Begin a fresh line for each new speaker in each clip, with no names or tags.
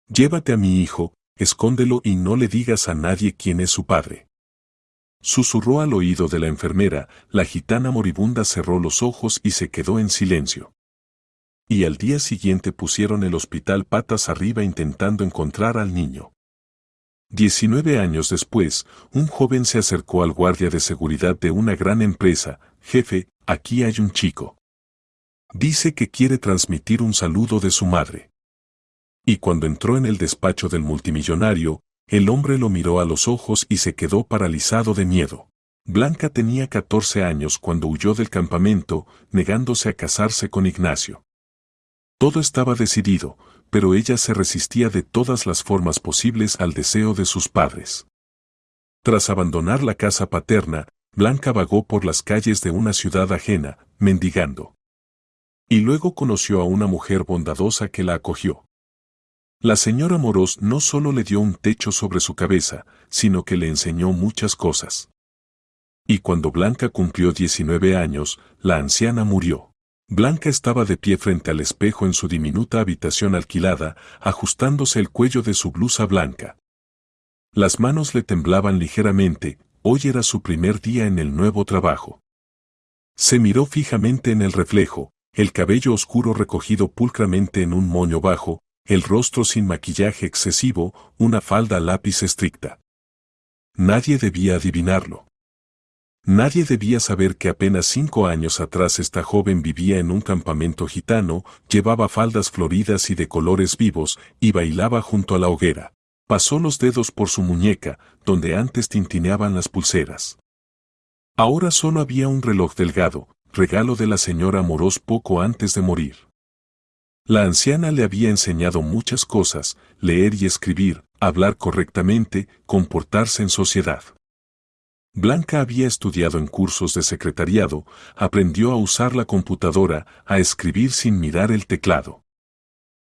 Llévate a mi hijo, escóndelo y no le digas a nadie quién es su padre. Susurró al oído de la enfermera. La gitana moribunda cerró los ojos y se quedó en silencio. Y al día siguiente pusieron el hospital patas arriba intentando encontrar al niño. 19 años después, un joven se acercó al guardia de seguridad de una gran empresa. Jefe, aquí hay un chico. Dice que quiere transmitir un saludo de su madre. Y cuando entró en el despacho del multimillonario, el hombre lo miró a los ojos y se quedó paralizado de miedo. Blanca tenía 14 años cuando huyó del campamento, negándose a casarse con Ignacio. Todo estaba decidido, pero ella se resistía de todas las formas posibles al deseo de sus padres. Tras abandonar la casa paterna, Blanca vagó por las calles de una ciudad ajena, mendigando. Y luego conoció a una mujer bondadosa que la acogió. La señora Morós no solo le dio un techo sobre su cabeza, sino que le enseñó muchas cosas. Y cuando Blanca cumplió 19 años, la anciana murió. Blanca estaba de pie frente al espejo en su diminuta habitación alquilada, ajustándose el cuello de su blusa blanca. Las manos le temblaban ligeramente. Hoy era su primer día en el nuevo trabajo. Se miró fijamente en el reflejo, el cabello oscuro recogido pulcramente en un moño bajo, el rostro sin maquillaje excesivo, una falda lápiz estricta. Nadie debía adivinarlo. Nadie debía saber que apenas 5 años atrás esta joven vivía en un campamento gitano, llevaba faldas floridas y de colores vivos, y bailaba junto a la hoguera. Pasó los dedos por su muñeca, donde antes tintineaban las pulseras. Ahora solo había un reloj delgado, regalo de la señora Morós poco antes de morir. La anciana le había enseñado muchas cosas: leer y escribir, hablar correctamente, comportarse en sociedad. Blanca había estudiado en cursos de secretariado, aprendió a usar la computadora, a escribir sin mirar el teclado.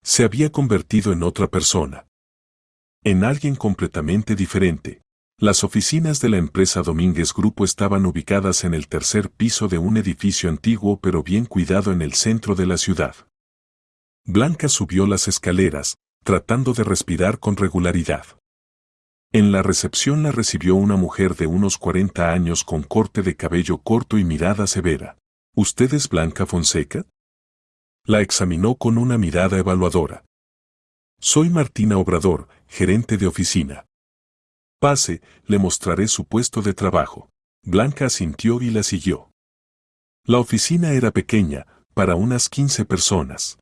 Se había convertido en otra persona. En alguien completamente diferente. Las oficinas de la empresa Domínguez Grupo estaban ubicadas en el tercer piso de un edificio antiguo pero bien cuidado en el centro de la ciudad. Blanca subió las escaleras, tratando de respirar con regularidad. En la recepción la recibió una mujer de unos 40 años con corte de cabello corto y mirada severa. ¿Usted es Blanca Fonseca? La examinó con una mirada evaluadora. Soy Martina Obrador, gerente de oficina. Pase, le mostraré su puesto de trabajo. Blanca asintió y la siguió. La oficina era pequeña, para unas 15 personas.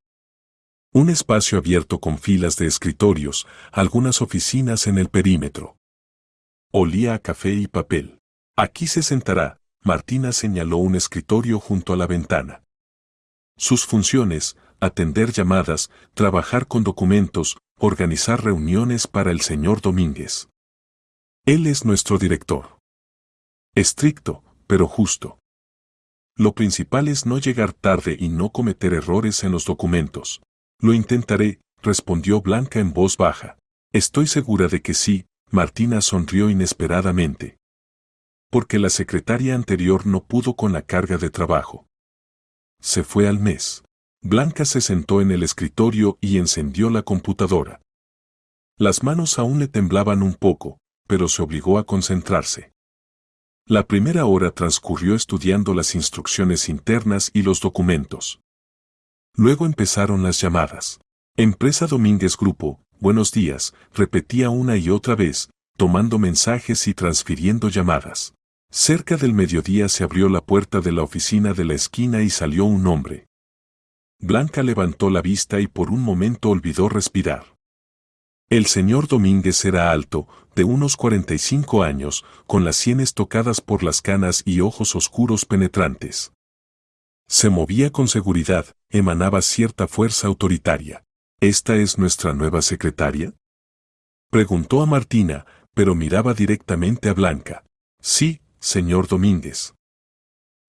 Un espacio abierto con filas de escritorios, algunas oficinas en el perímetro. Olía a café y papel. Aquí se sentará. Martina señaló un escritorio junto a la ventana. Sus funciones: atender llamadas, trabajar con documentos, organizar reuniones para el señor Domínguez. Él es nuestro director. Estricto, pero justo. Lo principal es no llegar tarde y no cometer errores en los documentos. Lo intentaré, respondió Blanca en voz baja. Estoy segura de que sí. Martina sonrió inesperadamente. Porque la secretaria anterior no pudo con la carga de trabajo. Se fue al mes. Blanca se sentó en el escritorio y encendió la computadora. Las manos aún le temblaban un poco, pero se obligó a concentrarse. La primera hora transcurrió estudiando las instrucciones internas y los documentos. Luego empezaron las llamadas. Empresa Domínguez Grupo, buenos días, repetía una y otra vez, tomando mensajes y transfiriendo llamadas. Cerca del mediodía se abrió la puerta de la oficina de la esquina y salió un hombre. Blanca levantó la vista y por un momento olvidó respirar. El señor Domínguez era alto, de unos 45 años, con las sienes tocadas por las canas y ojos oscuros penetrantes. Se movía con seguridad, emanaba cierta fuerza autoritaria. ¿Esta es nuestra nueva secretaria?, preguntó a Martina, pero miraba directamente a Blanca. Sí, señor Domínguez.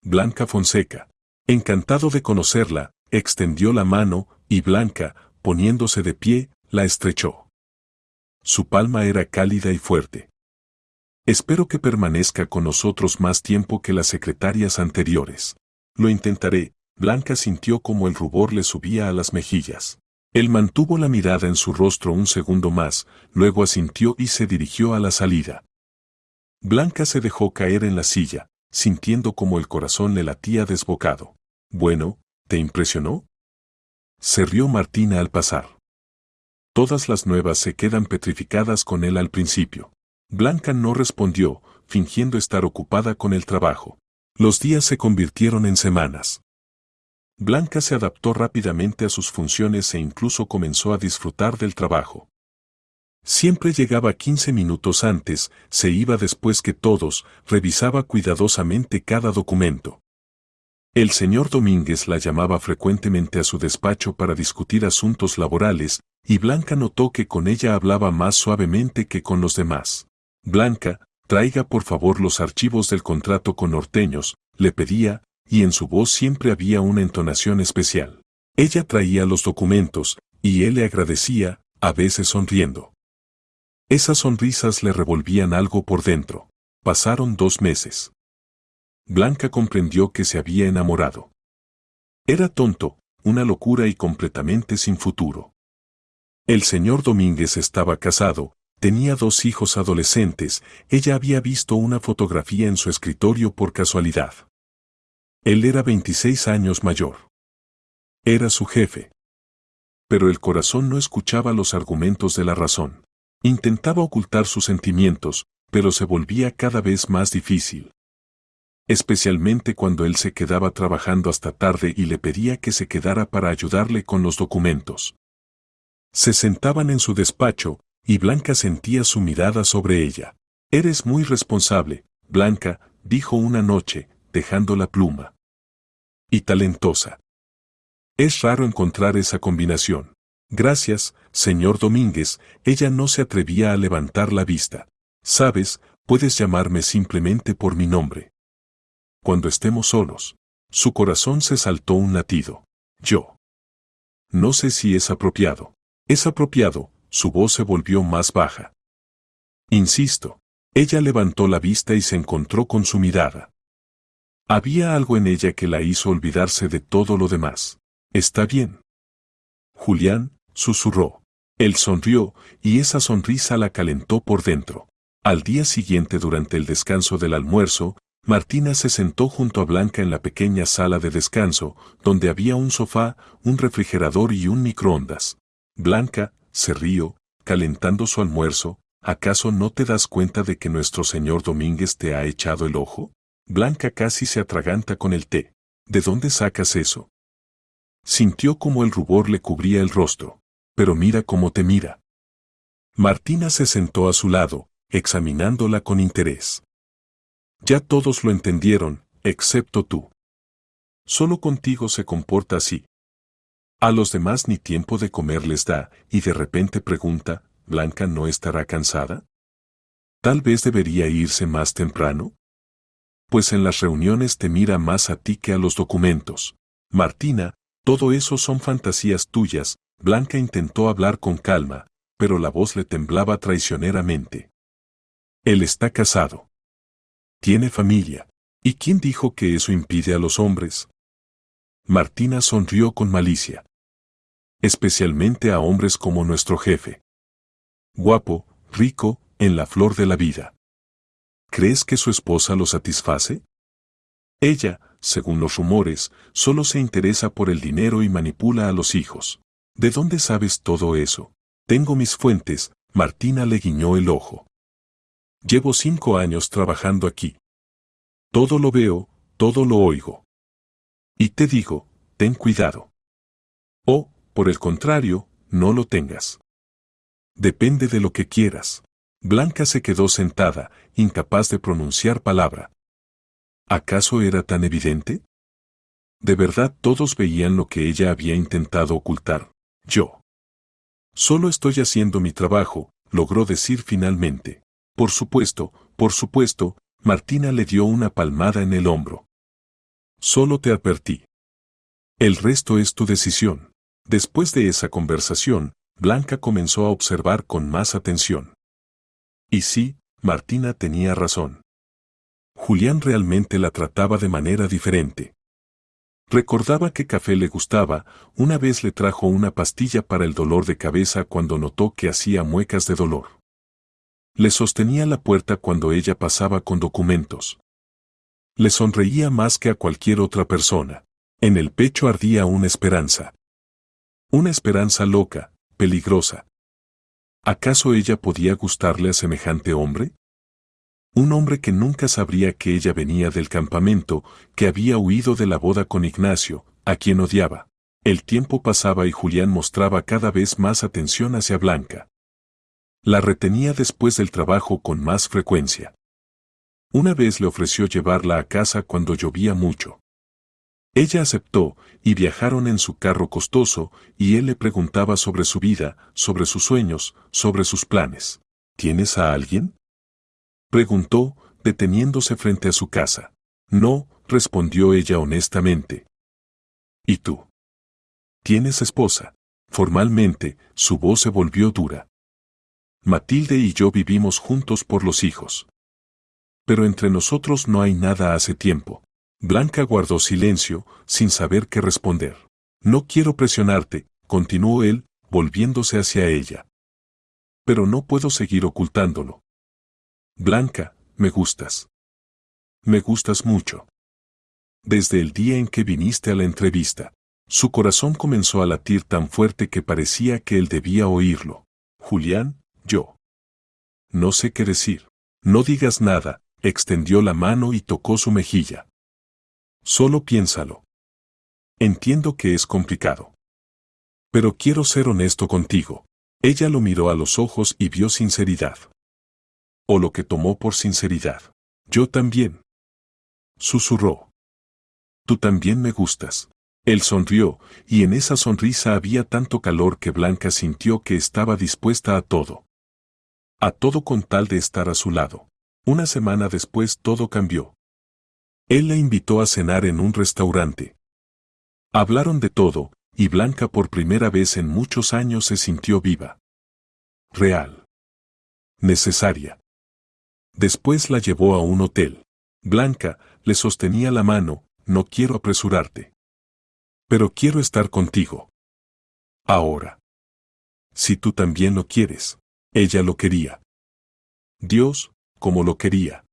Blanca Fonseca. Encantado de conocerla, extendió la mano, y Blanca, poniéndose de pie, la estrechó. Su palma era cálida y fuerte. Espero que permanezca con nosotros más tiempo que las secretarias anteriores. Lo intentaré. Blanca sintió como el rubor le subía a las mejillas. Él mantuvo la mirada en su rostro un segundo más, luego asintió y se dirigió a la salida. Blanca se dejó caer en la silla, sintiendo como el corazón le latía desbocado. Bueno, ¿te impresionó? Se rió Martina al pasar. Todas las nuevas se quedan petrificadas con él al principio. Blanca no respondió, fingiendo estar ocupada con el trabajo. Los días se convirtieron en semanas. Blanca se adaptó rápidamente a sus funciones e incluso comenzó a disfrutar del trabajo. Siempre llegaba 15 minutos antes, se iba después que todos, revisaba cuidadosamente cada documento. El señor Domínguez la llamaba frecuentemente a su despacho para discutir asuntos laborales, y Blanca notó que con ella hablaba más suavemente que con los demás. Blanca, traiga por favor los archivos del contrato con Norteños, le pedía, y en su voz siempre había una entonación especial. Ella traía los documentos, y él le agradecía, a veces sonriendo. Esas sonrisas le revolvían algo por dentro. Pasaron 2 meses. Blanca comprendió que se había enamorado. Era tonto, una locura y completamente sin futuro. El señor Domínguez estaba casado, tenía 2 hijos adolescentes, ella había visto una fotografía en su escritorio por casualidad. Él era 26 años mayor. Era su jefe. Pero el corazón no escuchaba los argumentos de la razón. Intentaba ocultar sus sentimientos, pero se volvía cada vez más difícil. Especialmente cuando él se quedaba trabajando hasta tarde y le pedía que se quedara para ayudarle con los documentos. Se sentaban en su despacho, y Blanca sentía su mirada sobre ella. «Eres muy responsable, Blanca», dijo una noche, dejando la pluma. «Y talentosa. Es raro encontrar esa combinación». «Gracias, señor Domínguez», ella no se atrevía a levantar la vista. «Sabes, puedes llamarme simplemente por mi nombre. Cuando estemos solos». Su corazón se saltó un latido. «Yo». No sé si es apropiado. «Es apropiado», su voz se volvió más baja. «Insisto». Ella levantó la vista y se encontró con su mirada. Había algo en ella que la hizo olvidarse de todo lo demás. «Está bien». «Julián», susurró. Él sonrió, y esa sonrisa la calentó por dentro. Al día siguiente, durante el descanso del almuerzo, Martina se sentó junto a Blanca en la pequeña sala de descanso, donde había un sofá, un refrigerador y un microondas. «Blanca», se rió, calentando su almuerzo, «¿acaso no te das cuenta de que nuestro señor Domínguez te ha echado el ojo?» Blanca casi se atraganta con el té. «¿De dónde sacas eso?» Sintió como el rubor le cubría el rostro. «Pero mira cómo te mira». Martina se sentó a su lado, examinándola con interés. «Ya todos lo entendieron, excepto tú. Solo contigo se comporta así. A los demás ni tiempo de comer les da, y de repente pregunta, ¿Blanca no estará cansada? ¿Tal vez debería irse más temprano? Pues en las reuniones te mira más a ti que a los documentos». «Martina, todo eso son fantasías tuyas». Blanca intentó hablar con calma, pero la voz le temblaba traicioneramente. «Él está casado. Tiene familia. ¿Y quién dijo que eso impide a los hombres?» Martina sonrió con malicia. «Especialmente a hombres como nuestro jefe. Guapo, rico, en la flor de la vida. ¿Crees que su esposa lo satisface? Ella, según los rumores, solo se interesa por el dinero y manipula a los hijos. ¿De dónde sabes todo eso?» «Tengo mis fuentes», Martina le guiñó el ojo. «Llevo 5 años trabajando aquí. Todo lo veo, todo lo oigo. Y te digo, ten cuidado. O, por el contrario, no lo tengas. Depende de lo que quieras». Blanca se quedó sentada, incapaz de pronunciar palabra. ¿Acaso era tan evidente? De verdad todos veían lo que ella había intentado ocultar. «Yo solo estoy haciendo mi trabajo», logró decir finalmente. Por supuesto», Martina le dio una palmada en el hombro. «Solo te advertí. El resto es tu decisión». Después de esa conversación, Blanca comenzó a observar con más atención. Y sí, Martina tenía razón. Julián realmente la trataba de manera diferente. Recordaba que café le gustaba, una vez le trajo una pastilla para el dolor de cabeza cuando notó que hacía muecas de dolor. Le sostenía la puerta cuando ella pasaba con documentos. Le sonreía más que a cualquier otra persona. En el pecho ardía una esperanza. Una esperanza loca, peligrosa. ¿Acaso ella podía gustarle a semejante hombre? Un hombre que nunca sabría que ella venía del campamento, que había huido de la boda con Ignacio, a quien odiaba. El tiempo pasaba y Julián mostraba cada vez más atención hacia Blanca. La retenía después del trabajo con más frecuencia. Una vez le ofreció llevarla a casa cuando llovía mucho. Ella aceptó, y viajaron en su carro costoso, y él le preguntaba sobre su vida, sobre sus sueños, sobre sus planes. ¿Tienes a alguien?, preguntó, deteniéndose frente a su casa. No, respondió ella honestamente. ¿Y tú? ¿Tienes esposa? Formalmente, su voz se volvió dura. Matilde y yo vivimos juntos por los hijos. Pero entre nosotros no hay nada hace tiempo. Blanca guardó silencio, sin saber qué responder. No quiero presionarte, continuó él, volviéndose hacia ella. Pero no puedo seguir ocultándolo. Blanca, me gustas. Me gustas mucho. Desde el día en que viniste a la entrevista, su corazón comenzó a latir tan fuerte que parecía que él debía oírlo. Julián, yo. No sé qué decir. No digas nada, extendió la mano y tocó su mejilla. Solo piénsalo. Entiendo que es complicado. Pero quiero ser honesto contigo. Ella lo miró a los ojos y vio sinceridad. O lo que tomó por sinceridad. Yo también. Susurró. Tú también me gustas. Él sonrió, y en esa sonrisa había tanto calor que Blanca sintió que estaba dispuesta a todo. A todo con tal de estar a su lado. Una semana después todo cambió. Él la invitó a cenar en un restaurante. Hablaron de todo, y Blanca por primera vez en muchos años se sintió viva. Real. Necesaria. Después la llevó a un hotel. Blanca le sostenía la mano, no quiero apresurarte. Pero quiero estar contigo. Ahora. Si tú también lo quieres. Ella lo quería. Dios, como lo quería.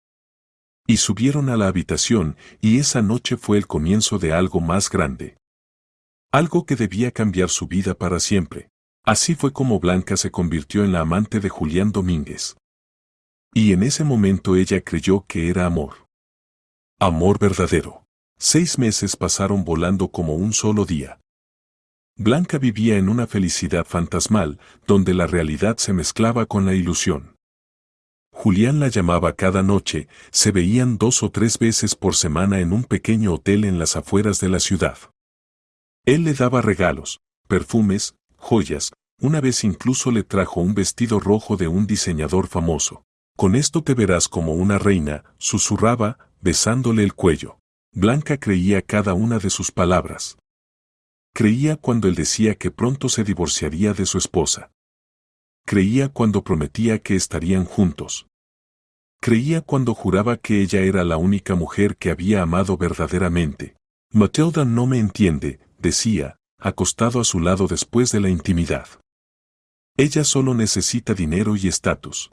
Y subieron a la habitación, y esa noche fue el comienzo de algo más grande. Algo que debía cambiar su vida para siempre. Así fue como Blanca se convirtió en la amante de Julián Domínguez. Y en ese momento ella creyó que era amor. Amor verdadero. 6 meses pasaron volando como un solo día. Blanca vivía en una felicidad fantasmal, donde la realidad se mezclaba con la ilusión. Julián la llamaba cada noche, se veían 2 o 3 veces por semana en un pequeño hotel en las afueras de la ciudad. Él le daba regalos, perfumes, joyas, una vez incluso le trajo un vestido rojo de un diseñador famoso. Con esto te verás como una reina, susurraba, besándole el cuello. Blanca creía cada una de sus palabras. Creía cuando él decía que pronto se divorciaría de su esposa. Creía cuando prometía que estarían juntos. Creía cuando juraba que ella era la única mujer que había amado verdaderamente. Matilda no me entiende, decía, acostado a su lado después de la intimidad. Ella solo necesita dinero y estatus.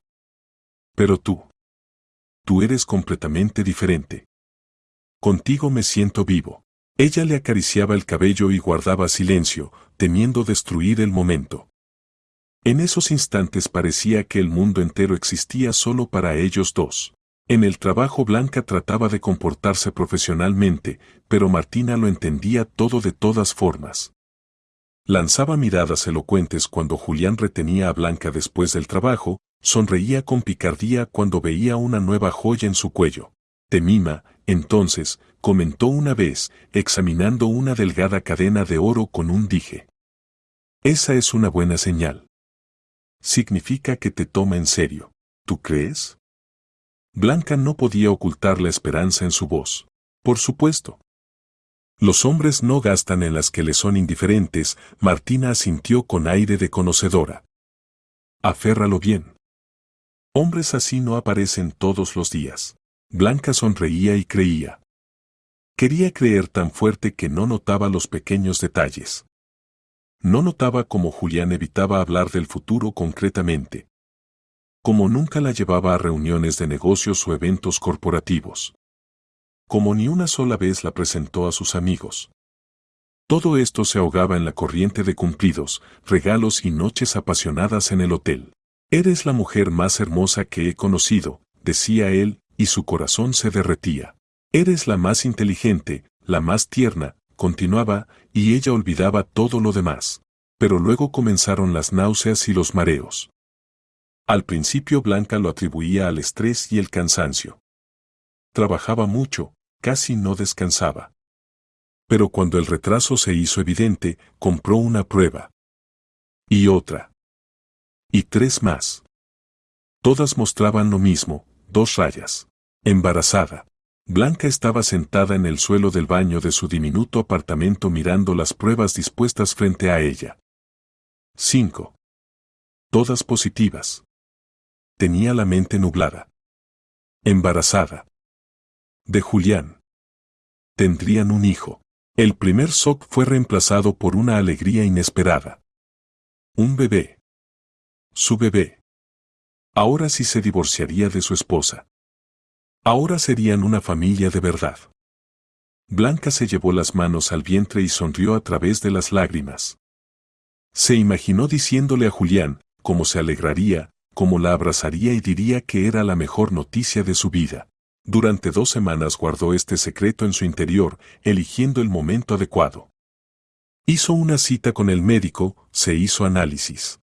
Pero tú eres completamente diferente. Contigo me siento vivo. Ella le acariciaba el cabello y guardaba silencio, temiendo destruir el momento. En esos instantes parecía que el mundo entero existía solo para ellos dos. En el trabajo Blanca trataba de comportarse profesionalmente, pero Martina lo entendía todo de todas formas. Lanzaba miradas elocuentes cuando Julián retenía a Blanca después del trabajo, sonreía con picardía cuando veía una nueva joya en su cuello. Te mima, entonces, comentó una vez, examinando una delgada cadena de oro con un dije. Esa es una buena señal. Significa que te toma en serio. ¿Tú crees? Blanca no podía ocultar la esperanza en su voz. Por supuesto. Los hombres no gastan en las que les son indiferentes, Martina asintió con aire de conocedora. Aférralo bien. Hombres así no aparecen todos los días. Blanca sonreía y creía. Quería creer tan fuerte que no notaba los pequeños detalles. No notaba cómo Julián evitaba hablar del futuro concretamente. Como nunca la llevaba a reuniones de negocios o eventos corporativos. Como ni una sola vez la presentó a sus amigos. Todo esto se ahogaba en la corriente de cumplidos, regalos y noches apasionadas en el hotel. Eres la mujer más hermosa que he conocido, decía él, y su corazón se derretía. Eres la más inteligente, la más tierna, continuaba, y ella olvidaba todo lo demás. Pero luego comenzaron las náuseas y los mareos. Al principio Blanca lo atribuía al estrés y el cansancio. Trabajaba mucho, casi no descansaba. Pero cuando el retraso se hizo evidente, compró una prueba. Y otra. Y 3 más. Todas mostraban lo mismo, 2 rayas. Embarazada. Blanca estaba sentada en el suelo del baño de su diminuto apartamento mirando las pruebas dispuestas frente a ella. 5. Todas positivas. Tenía la mente nublada. Embarazada. De Julián. Tendrían un hijo. El primer shock fue reemplazado por una alegría inesperada. Un bebé. Su bebé. Ahora sí se divorciaría de su esposa. Ahora serían una familia de verdad. Blanca se llevó las manos al vientre y sonrió a través de las lágrimas. Se imaginó diciéndole a Julián cómo se alegraría, cómo la abrazaría y diría que era la mejor noticia de su vida. Durante 2 semanas guardó este secreto en su interior, eligiendo el momento adecuado. Hizo una cita con el médico, se hizo análisis.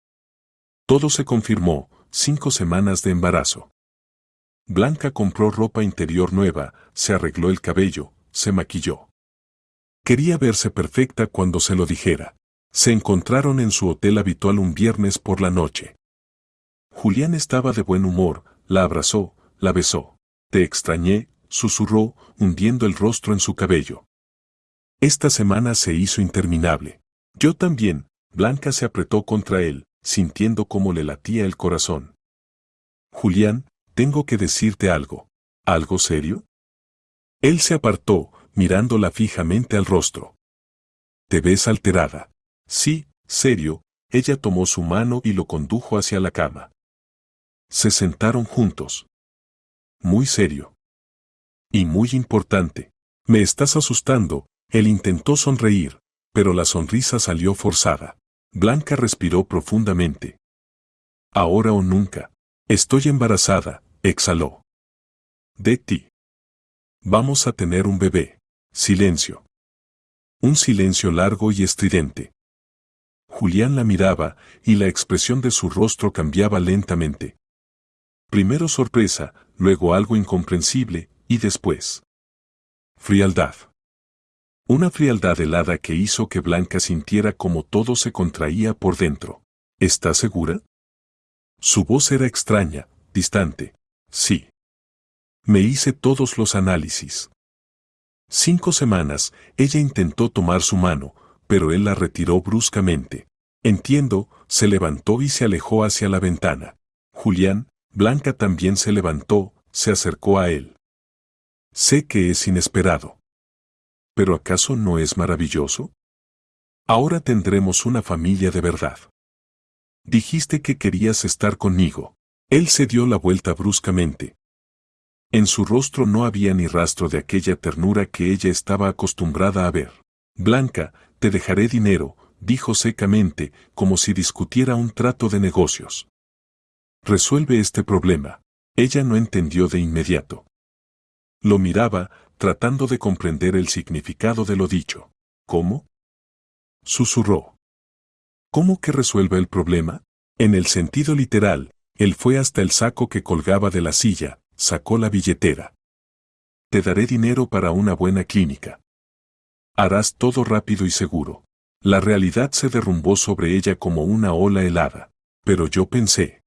Todo se confirmó, 5 semanas de embarazo. Blanca compró ropa interior nueva, se arregló el cabello, se maquilló. Quería verse perfecta cuando se lo dijera. Se encontraron en su hotel habitual un viernes por la noche. Julián estaba de buen humor, la abrazó, la besó. Te extrañé, susurró, hundiendo el rostro en su cabello. Esta semana se hizo interminable. Yo también. Blanca se apretó contra él, sintiendo cómo le latía el corazón. Julián, tengo que decirte algo. ¿Algo serio? Él se apartó, mirándola fijamente al rostro. Te ves alterada. Sí, serio. Ella tomó su mano y lo condujo hacia la cama. Se sentaron juntos. Muy serio. Y muy importante. Me estás asustando. Él intentó sonreír, pero la sonrisa salió forzada. Blanca respiró profundamente. Ahora o nunca. Estoy embarazada, exhaló. De ti. Vamos a tener un bebé. Silencio. Un silencio largo y estridente. Julián la miraba, y la expresión de su rostro cambiaba lentamente. Primero sorpresa, luego algo incomprensible, y después frialdad. Una frialdad helada que hizo que Blanca sintiera como todo se contraía por dentro. ¿Estás segura? Su voz era extraña, distante. Sí. Me hice todos los análisis. 5 semanas, ella intentó tomar su mano, pero él la retiró bruscamente. Entiendo, se levantó y se alejó hacia la ventana. Julián, Blanca también se levantó, se acercó a él. Sé que es inesperado. ¿Pero acaso no es maravilloso? Ahora tendremos una familia de verdad. Dijiste que querías estar conmigo. Él se dio la vuelta bruscamente. En su rostro no había ni rastro de aquella ternura que ella estaba acostumbrada a ver. Blanca, te dejaré dinero, dijo secamente, como si discutiera un trato de negocios. Resuelve este problema. Ella no entendió de inmediato. Lo miraba, tratando de comprender el significado de lo dicho. ¿Cómo? Susurró. ¿Cómo que resuelve el problema? En el sentido literal, él fue hasta el saco que colgaba de la silla, sacó la billetera. Te daré dinero para una buena clínica. Harás todo rápido y seguro. La realidad se derrumbó sobre ella como una ola helada. Pero yo pensé.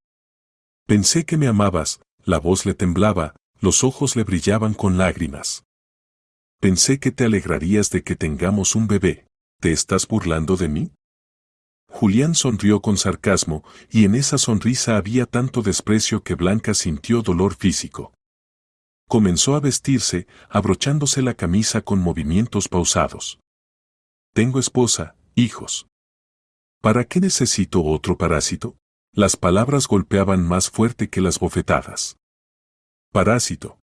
Pensé que me amabas, la voz le temblaba, los ojos le brillaban con lágrimas. Pensé que te alegrarías de que tengamos un bebé. ¿Te estás burlando de mí? Julián sonrió con sarcasmo, y en esa sonrisa había tanto desprecio que Blanca sintió dolor físico. Comenzó a vestirse, abrochándose la camisa con movimientos pausados. Tengo esposa, hijos. ¿Para qué necesito otro parásito? Las palabras golpeaban más fuerte que las bofetadas. Parásito.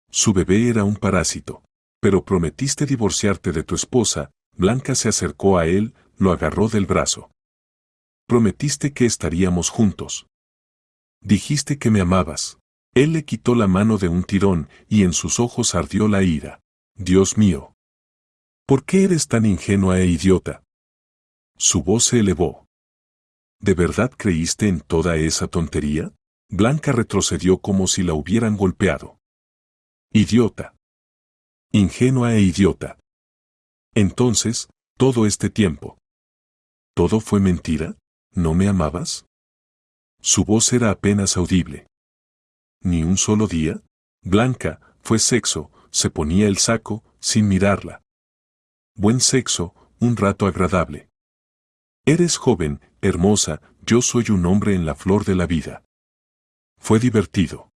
Su bebé era un parásito. Pero prometiste divorciarte de tu esposa. Blanca se acercó a él, lo agarró del brazo. Prometiste que estaríamos juntos. Dijiste que me amabas. Él le quitó la mano de un tirón y en sus ojos ardió la ira. Dios mío. ¿Por qué eres tan ingenua e idiota? Su voz se elevó. ¿De verdad creíste en toda esa tontería? Blanca retrocedió como si la hubieran golpeado. Idiota. Ingenua e idiota. Entonces, todo este tiempo. ¿Todo fue mentira? ¿No me amabas? Su voz era apenas audible. ¿Ni un solo día? Blanca, fue sexo, se ponía el saco, sin mirarla. Buen sexo, un rato agradable. Eres joven, hermosa, yo soy un hombre en la flor de la vida. Fue divertido.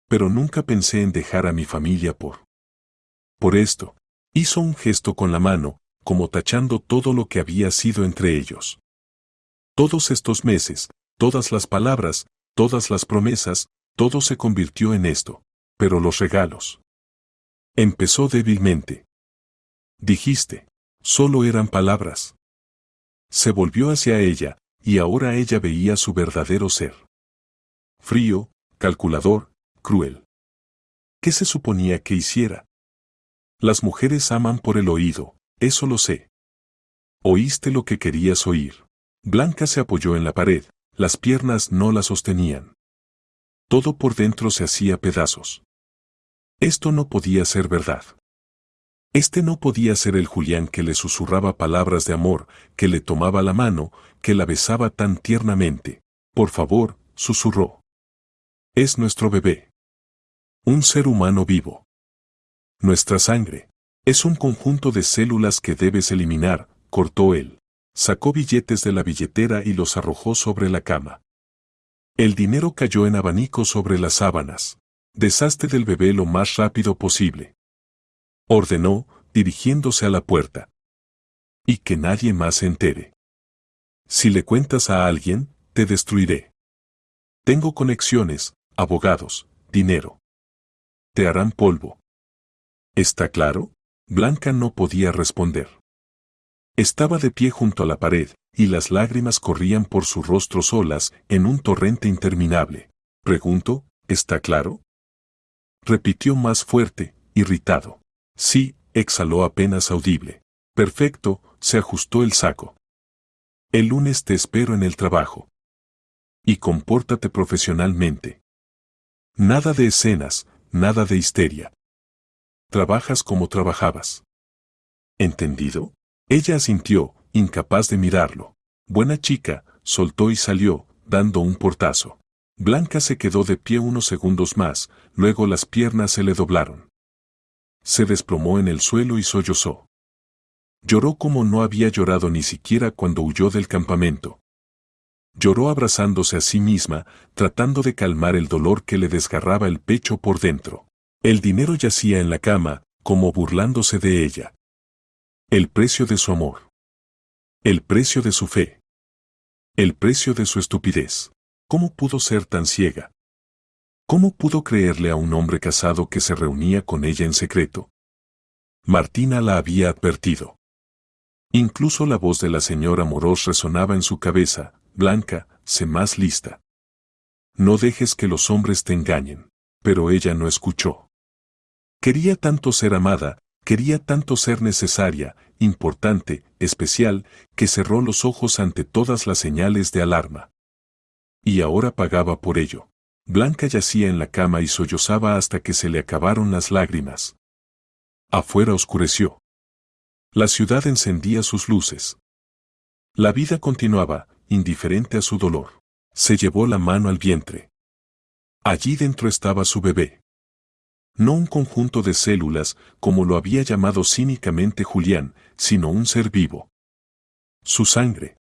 Pero nunca pensé en dejar a mi familia por esto. Hizo un gesto con la mano, como tachando todo lo que había sido entre ellos. Todos estos meses, todas las palabras, todas las promesas, todo se convirtió en esto. Pero los regalos. Empezó débilmente. Dijiste, solo eran palabras. Se volvió hacia ella, y ahora ella veía su verdadero ser. Frío, calculador, cruel. ¿Qué se suponía que hiciera? Las mujeres aman por el oído, eso lo sé. Oíste lo que querías oír. Blanca se apoyó en la pared, las piernas no la sostenían. Todo por dentro se hacía pedazos. Esto no podía ser verdad. Este no podía ser el Julián que le susurraba palabras de amor, que le tomaba la mano, que la besaba tan tiernamente. Por favor, susurró. Es nuestro bebé. Un ser humano vivo. Nuestra sangre. Es un conjunto de células que debes eliminar, cortó él. Sacó billetes de la billetera y los arrojó sobre la cama. El dinero cayó en abanico sobre las sábanas. Deshazte del bebé lo más rápido posible. Ordenó, dirigiéndose a la puerta. Y que nadie más se entere. Si le cuentas a alguien, te destruiré. Tengo conexiones, abogados, dinero. Te harán polvo. ¿Está claro? Blanca no podía responder. Estaba de pie junto a la pared, y las lágrimas corrían por su rostro solas, en un torrente interminable. Pregunto, ¿está claro? Repitió más fuerte, irritado. Sí, exhaló apenas audible. Perfecto, se ajustó el saco. El lunes te espero en el trabajo. Y compórtate profesionalmente. Nada de escenas, nada de histeria. Trabajas como trabajabas. ¿Entendido? Ella asintió, incapaz de mirarlo. Buena chica, soltó y salió, dando un portazo. Blanca se quedó de pie unos segundos más, luego las piernas se le doblaron. Se desplomó en el suelo y sollozó. Lloró como no había llorado ni siquiera cuando huyó del campamento. Lloró abrazándose a sí misma, tratando de calmar el dolor que le desgarraba el pecho por dentro. El dinero yacía en la cama, como burlándose de ella. El precio de su amor. El precio de su fe. El precio de su estupidez. ¿Cómo pudo ser tan ciega? ¿Cómo pudo creerle a un hombre casado que se reunía con ella en secreto? Martina la había advertido. Incluso la voz de la señora Morós resonaba en su cabeza. Blanca, sé más lista. No dejes que los hombres te engañen. Pero ella no escuchó. Quería tanto ser amada, quería tanto ser necesaria, importante, especial, que cerró los ojos ante todas las señales de alarma. Y ahora pagaba por ello. Blanca yacía en la cama y sollozaba hasta que se le acabaron las lágrimas. Afuera oscureció. La ciudad encendía sus luces. La vida continuaba, indiferente a su dolor. Se llevó la mano al vientre. Allí dentro estaba su bebé. No un conjunto de células, como lo había llamado cínicamente Julián, sino un ser vivo. Su sangre.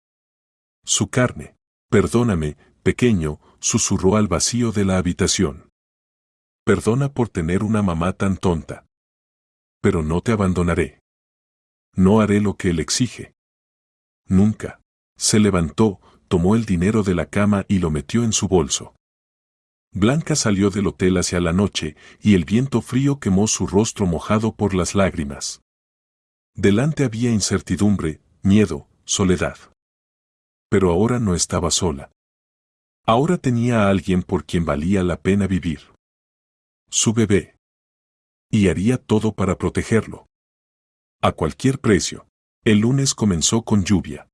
Su carne. Perdóname, pequeño, susurró al vacío de la habitación. Perdona por tener una mamá tan tonta. Pero no te abandonaré. No haré lo que él exige. Nunca. Se levantó, tomó el dinero de la cama y lo metió en su bolso. Blanca salió del hotel hacia la noche, y el viento frío quemó su rostro mojado por las lágrimas. Delante había incertidumbre, miedo, soledad. Pero ahora no estaba sola. Ahora tenía a alguien por quien valía la pena vivir. Su bebé. Y haría todo para protegerlo. A cualquier precio. El lunes comenzó con lluvia.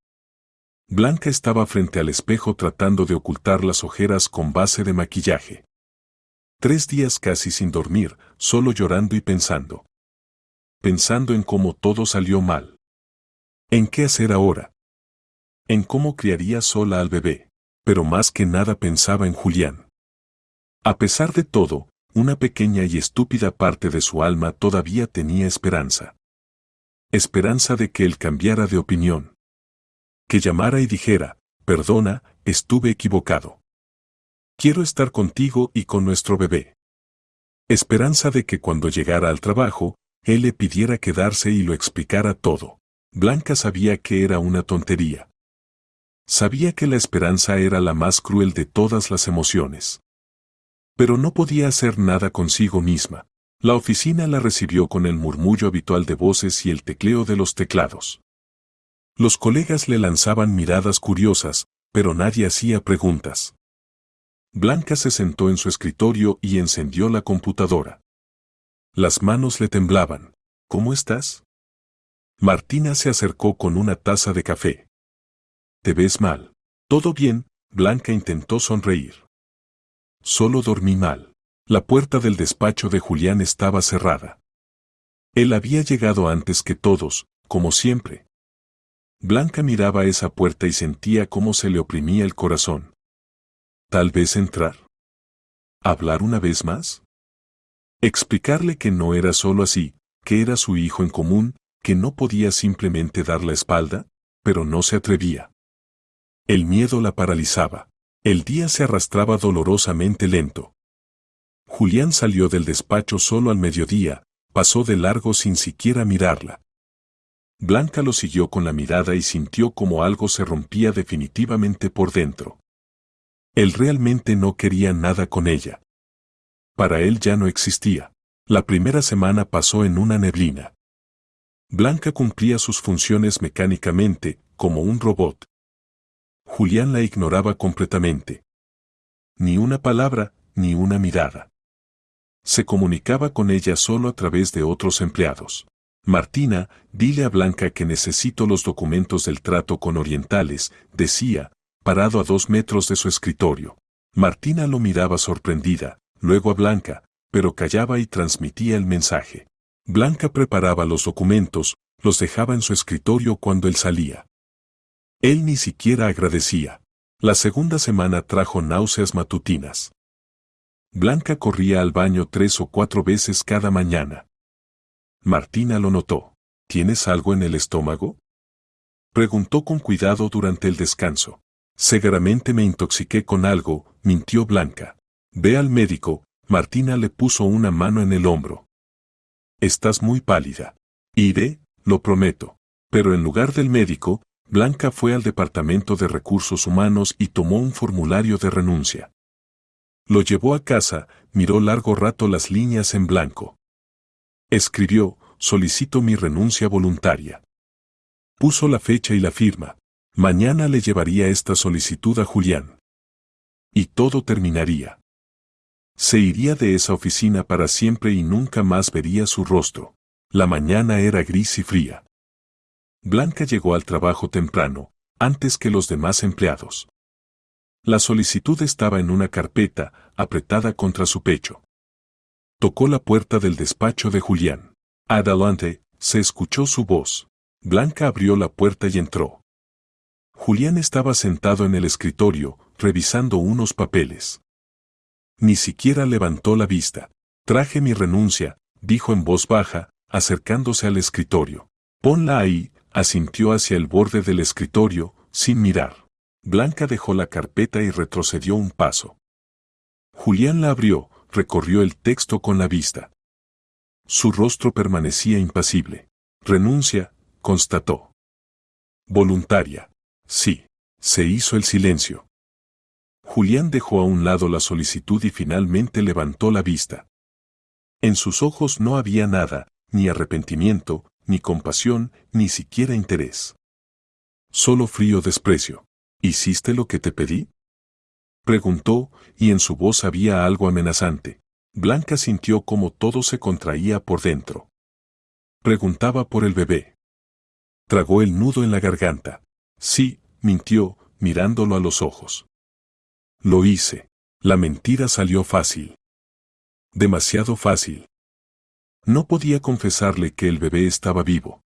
Blanca estaba frente al espejo tratando de ocultar las ojeras con base de maquillaje. 3 días casi sin dormir, solo llorando y pensando. Pensando en cómo todo salió mal. ¿En qué hacer ahora? En cómo criaría sola al bebé. Pero más que nada pensaba en Julián. A pesar de todo, una pequeña y estúpida parte de su alma todavía tenía esperanza. Esperanza de que él cambiara de opinión. Que llamara y dijera, perdona, estuve equivocado. Quiero estar contigo y con nuestro bebé. Esperanza de que cuando llegara al trabajo, él le pidiera quedarse y lo explicara todo. Blanca sabía que era una tontería. Sabía que la esperanza era la más cruel de todas las emociones. Pero no podía hacer nada consigo misma. La oficina la recibió con el murmullo habitual de voces y el tecleo de los teclados. Los colegas le lanzaban miradas curiosas, pero nadie hacía preguntas. Blanca se sentó en su escritorio y encendió la computadora. Las manos le temblaban. ¿Cómo estás? Martina se acercó con una taza de café. ¿Te ves mal? ¿Todo bien? Blanca intentó sonreír. Solo dormí mal. La puerta del despacho de Julián estaba cerrada. Él había llegado antes que todos, como siempre. Blanca miraba esa puerta y sentía cómo se le oprimía el corazón. Tal vez entrar. ¿Hablar una vez más? Explicarle que no era solo así, que era su hijo en común, que no podía simplemente dar la espalda, pero no se atrevía. El miedo la paralizaba. El día se arrastraba dolorosamente lento. Julián salió del despacho solo al mediodía, pasó de largo sin siquiera mirarla. Blanca lo siguió con la mirada y sintió como algo se rompía definitivamente por dentro. Él realmente no quería nada con ella. Para él ya no existía. La primera semana pasó en una neblina. Blanca cumplía sus funciones mecánicamente, como un robot. Julián la ignoraba completamente. Ni una palabra, ni una mirada. Se comunicaba con ella solo a través de otros empleados. Martina, dile a Blanca que necesito los documentos del trato con orientales, decía, parado a 2 metros de su escritorio. Martina lo miraba sorprendida, luego a Blanca, pero callaba y transmitía el mensaje. Blanca preparaba los documentos, los dejaba en su escritorio cuando él salía. Él ni siquiera agradecía. La segunda semana trajo náuseas matutinas. Blanca corría al baño 3 o 4 veces cada mañana. Martina lo notó. ¿Tienes algo en el estómago? Preguntó con cuidado durante el descanso. Seguramente me intoxiqué con algo, mintió Blanca. Ve al médico. Martina le puso una mano en el hombro. Estás muy pálida. Iré, lo prometo. Pero en lugar del médico, Blanca fue al departamento de recursos humanos y tomó un formulario de renuncia. Lo llevó a casa, miró largo rato las líneas en blanco. Escribió, solicito mi renuncia voluntaria. Puso la fecha y la firma. Mañana le llevaría esta solicitud a Julián. Y todo terminaría. Se iría de esa oficina para siempre y nunca más vería su rostro. La mañana era gris y fría. Blanca llegó al trabajo temprano, antes que los demás empleados. La solicitud estaba en una carpeta, apretada contra su pecho. Tocó la puerta del despacho de Julián. Adelante, se escuchó su voz. Blanca abrió la puerta y entró. Julián estaba sentado en el escritorio, revisando unos papeles. Ni siquiera levantó la vista. Traje mi renuncia, dijo en voz baja, acercándose al escritorio. Ponla ahí, asintió hacia el borde del escritorio, sin mirar. Blanca dejó la carpeta y retrocedió un paso. Julián la abrió, recorrió el texto con la vista. Su rostro permanecía impasible. Renuncia, constató. Voluntaria. Sí. Se hizo el silencio. Julián dejó a un lado la solicitud y finalmente levantó la vista. En sus ojos no había nada, ni arrepentimiento, ni compasión, ni siquiera interés. Solo frío desprecio. ¿Hiciste lo que te pedí?, preguntó, y en su voz había algo amenazante. Blanca sintió como todo se contraía por dentro. Preguntaba por el bebé. Tragó el nudo en la garganta. Sí, mintió, mirándolo a los ojos. Lo hice. La mentira salió fácil. Demasiado fácil. No podía confesarle que el bebé estaba vivo.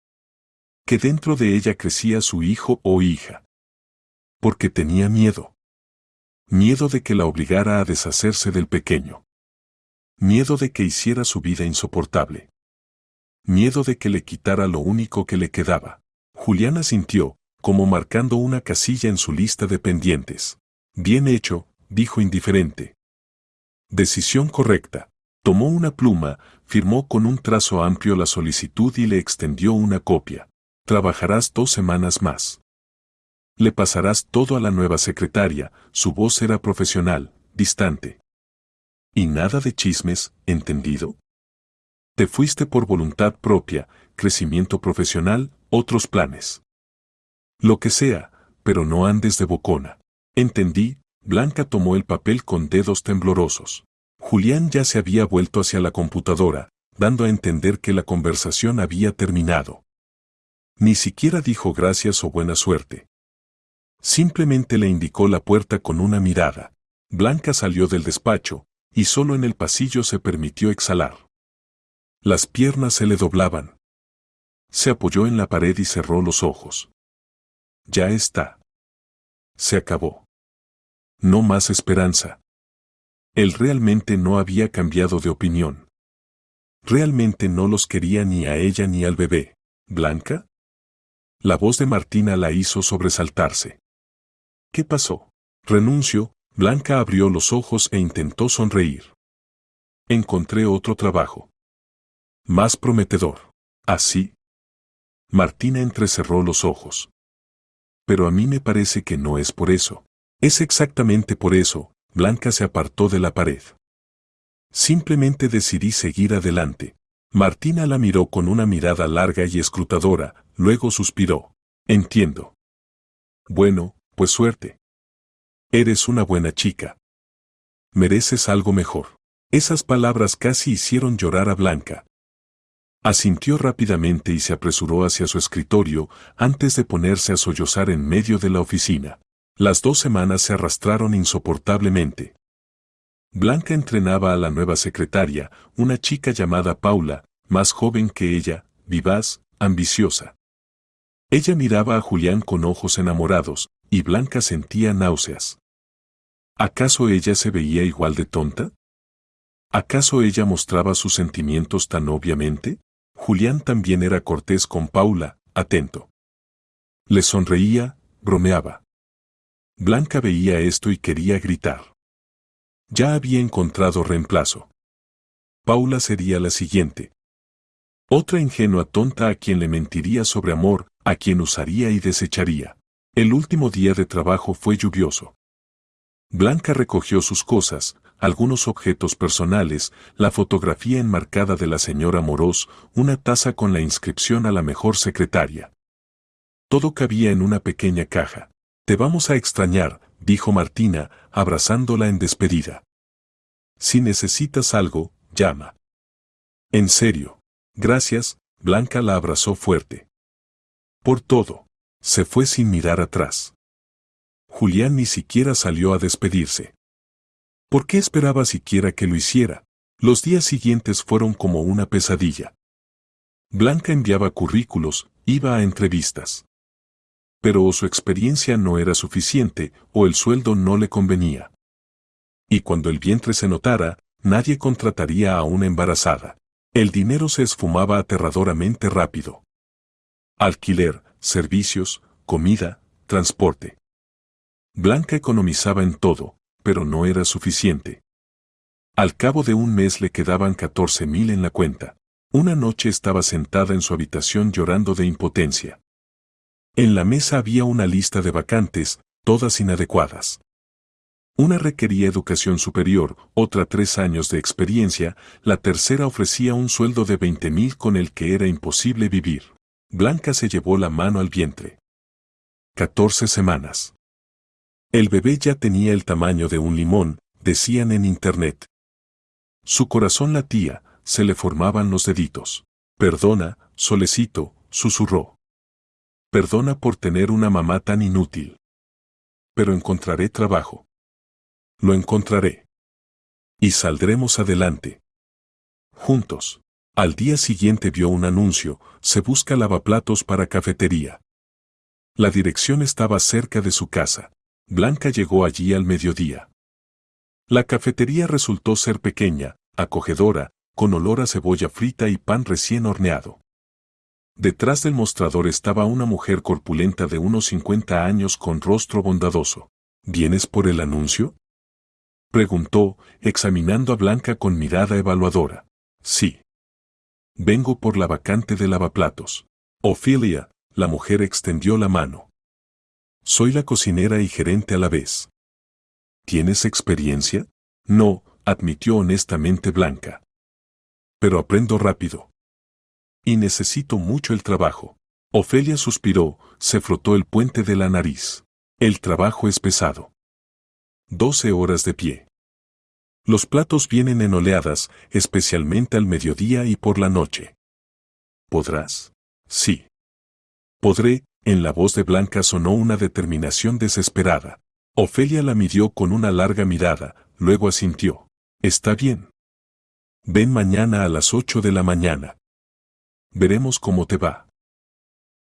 Que dentro de ella crecía su hijo o hija. Porque tenía miedo. Miedo de que la obligara a deshacerse del pequeño. Miedo de que hiciera su vida insoportable. Miedo de que le quitara lo único que le quedaba. Juliana sintió, como marcando una casilla en su lista de pendientes. Bien hecho, dijo indiferente. Decisión correcta. Tomó una pluma, firmó con un trazo amplio la solicitud y le extendió una copia. Trabajarás 2 semanas más. Le pasarás todo a la nueva secretaria. Su voz era profesional, distante. Y nada de chismes, ¿entendido? Te fuiste por voluntad propia, crecimiento profesional, otros planes. Lo que sea, pero no andes de bocona. Entendí. Blanca tomó el papel con dedos temblorosos. Julián ya se había vuelto hacia la computadora, dando a entender que la conversación había terminado. Ni siquiera dijo gracias o buena suerte. Simplemente le indicó la puerta con una mirada. Blanca salió del despacho, y solo en el pasillo se permitió exhalar. Las piernas se le doblaban. Se apoyó en la pared y cerró los ojos. Ya está. Se acabó. No más esperanza. Él realmente no había cambiado de opinión. Realmente no los quería ni a ella ni al bebé. ¿Blanca? La voz de Martina la hizo sobresaltarse. ¿Qué pasó? Renuncio. Blanca abrió los ojos e intentó sonreír. Encontré otro trabajo. Más prometedor. ¿Así? Martina entrecerró los ojos. Pero a mí me parece que no es por eso. Es exactamente por eso. Blanca se apartó de la pared. Simplemente decidí seguir adelante. Martina la miró con una mirada larga y escrutadora, luego suspiró. Entiendo. Bueno, pues suerte. Eres una buena chica. Mereces algo mejor. Esas palabras casi hicieron llorar a Blanca. Asintió rápidamente y se apresuró hacia su escritorio antes de ponerse a sollozar en medio de la oficina. Las 2 semanas se arrastraron insoportablemente. Blanca entrenaba a la nueva secretaria, una chica llamada Paula, más joven que ella, vivaz, ambiciosa. Ella miraba a Julián con ojos enamorados, y Blanca sentía náuseas. ¿Acaso ella se veía igual de tonta? ¿Acaso ella mostraba sus sentimientos tan obviamente? Julián también era cortés con Paula, atento. Le sonreía, bromeaba. Blanca veía esto y quería gritar. Ya había encontrado reemplazo. Paula sería la siguiente. Otra ingenua tonta a quien le mentiría sobre amor, a quien usaría y desecharía. El último día de trabajo fue lluvioso. Blanca recogió sus cosas, algunos objetos personales, la fotografía enmarcada de la señora Morós, una taza con la inscripción a la mejor secretaria. Todo cabía en una pequeña caja. Te vamos a extrañar, dijo Martina, abrazándola en despedida. Si necesitas algo, llama. En serio. Gracias, Blanca la abrazó fuerte. Por todo. Se fue sin mirar atrás. Julián ni siquiera salió a despedirse. ¿Por qué esperaba siquiera que lo hiciera? Los días siguientes fueron como una pesadilla. Blanca enviaba currículos, iba a entrevistas. Pero o su experiencia no era suficiente, o el sueldo no le convenía. Y cuando el vientre se notara, nadie contrataría a una embarazada. El dinero se esfumaba aterradoramente rápido. Alquiler, servicios, comida, transporte. Blanca economizaba en todo, pero no era suficiente. Al cabo de un mes le quedaban 14,000 en la cuenta. Una noche estaba sentada en su habitación llorando de impotencia. En la mesa había una lista de vacantes, todas inadecuadas. Una requería educación superior, otra 3 años de experiencia, la tercera ofrecía un sueldo de 20,000 con el que era imposible vivir. Blanca se llevó la mano al vientre. 14 semanas. El bebé ya tenía el tamaño de un limón, decían en internet. Su corazón latía, se le formaban los deditos. Perdona, Solecito, susurró. Perdona por tener una mamá tan inútil. Pero encontraré trabajo. Lo encontraré. Y saldremos adelante. Juntos. Al día siguiente vio un anuncio, se busca lavaplatos para cafetería. La dirección estaba cerca de su casa. Blanca llegó allí al mediodía. La cafetería resultó ser pequeña, acogedora, con olor a cebolla frita y pan recién horneado. Detrás del mostrador estaba una mujer corpulenta de unos 50 años con rostro bondadoso. ¿Vienes por el anuncio?, preguntó, examinando a Blanca con mirada evaluadora. Sí. Vengo por la vacante de lavaplatos. Ofelia, la mujer extendió la mano. Soy la cocinera y gerente a la vez. ¿Tienes experiencia? No, admitió honestamente Blanca. Pero aprendo rápido. Y necesito mucho el trabajo. Ofelia suspiró, se frotó el puente de la nariz. El trabajo es pesado. 12 horas de pie. Los platos vienen en oleadas, especialmente al mediodía y por la noche. ¿Podrás? Sí. Podré. En la voz de Blanca sonó una determinación desesperada. Ofelia la midió con una larga mirada, luego asintió. Está bien. Ven mañana a las 8 de la mañana. Veremos cómo te va.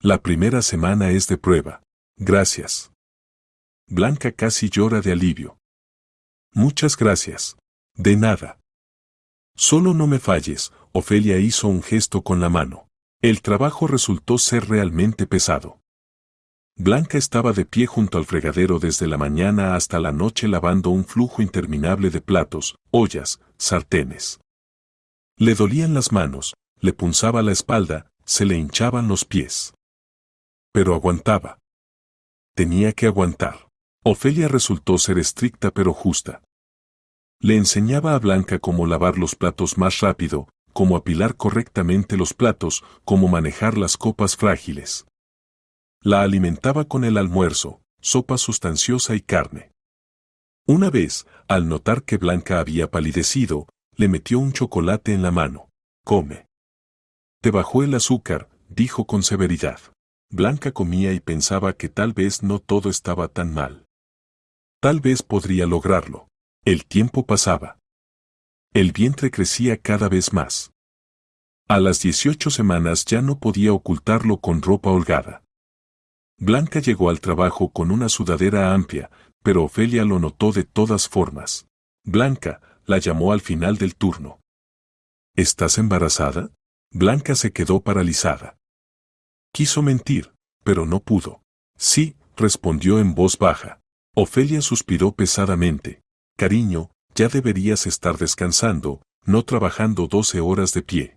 La primera semana es de prueba. Gracias. Blanca casi llora de alivio. Muchas gracias. De nada. Solo no me falles, Ofelia hizo un gesto con la mano. El trabajo resultó ser realmente pesado. Blanca estaba de pie junto al fregadero desde la mañana hasta la noche lavando un flujo interminable de platos, ollas, sartenes. Le dolían las manos, le punzaba la espalda, se le hinchaban los pies. Pero aguantaba. Tenía que aguantar. Ofelia resultó ser estricta pero justa. Le enseñaba a Blanca cómo lavar los platos más rápido, cómo apilar correctamente los platos, cómo manejar las copas frágiles. La alimentaba con el almuerzo, sopa sustanciosa y carne. Una vez, al notar que Blanca había palidecido, le metió un chocolate en la mano. Come. Te bajó el azúcar, dijo con severidad. Blanca comía y pensaba que tal vez no todo estaba tan mal. Tal vez podría lograrlo. El tiempo pasaba. El vientre crecía cada vez más. A las 18 semanas ya no podía ocultarlo con ropa holgada. Blanca llegó al trabajo con una sudadera amplia, pero Ofelia lo notó de todas formas. Blanca, la llamó al final del turno. ¿Estás embarazada? Blanca se quedó paralizada. Quiso mentir, pero no pudo. Sí, respondió en voz baja. Ofelia suspiró pesadamente. Cariño, ya deberías estar descansando, no trabajando 12 horas de pie.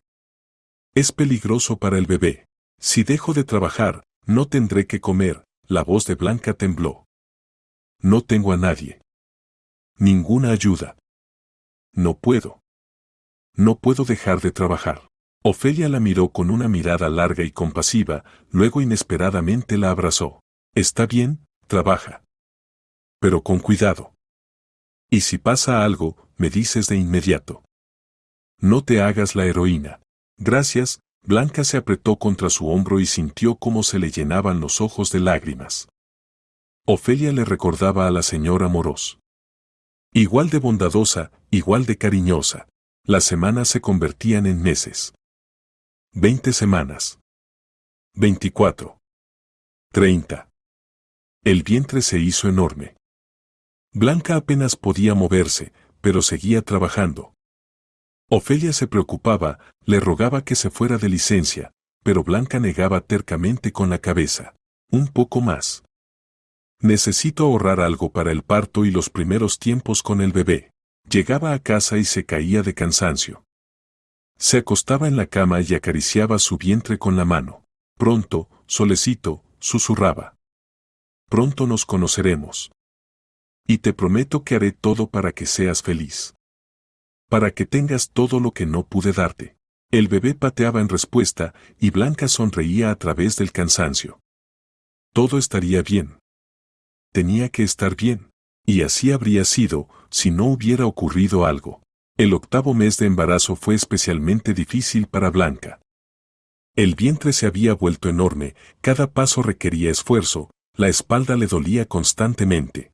Es peligroso para el bebé. Si dejo de trabajar, no tendré que comer. La voz de Blanca tembló. No tengo a nadie. Ninguna ayuda. No puedo. No puedo dejar de trabajar. Ofelia la miró con una mirada larga y compasiva, luego inesperadamente la abrazó. Está bien, trabaja. Pero con cuidado. Y si pasa algo, me dices de inmediato. No te hagas la heroína. Gracias. Blanca se apretó contra su hombro y sintió cómo se le llenaban los ojos de lágrimas. Ofelia le recordaba a la señora Morós. Igual de bondadosa, igual de cariñosa. Las semanas se convertían en meses. 20 semanas. 24. 30. El vientre se hizo enorme. Blanca apenas podía moverse, pero seguía trabajando. Ofelia se preocupaba, le rogaba que se fuera de licencia, pero Blanca negaba tercamente con la cabeza. Un poco más. Necesito ahorrar algo para el parto y los primeros tiempos con el bebé. Llegaba a casa y se caía de cansancio. Se acostaba en la cama y acariciaba su vientre con la mano. Pronto, solecito, susurraba. Pronto nos conoceremos. Y te prometo que haré todo para que seas feliz. Para que tengas todo lo que no pude darte. El bebé pateaba en respuesta y Blanca sonreía a través del cansancio. Todo estaría bien. Tenía que estar bien. Y así habría sido, si no hubiera ocurrido algo. El 8º mes de embarazo fue especialmente difícil para Blanca. El vientre se había vuelto enorme, cada paso requería esfuerzo, la espalda le dolía constantemente.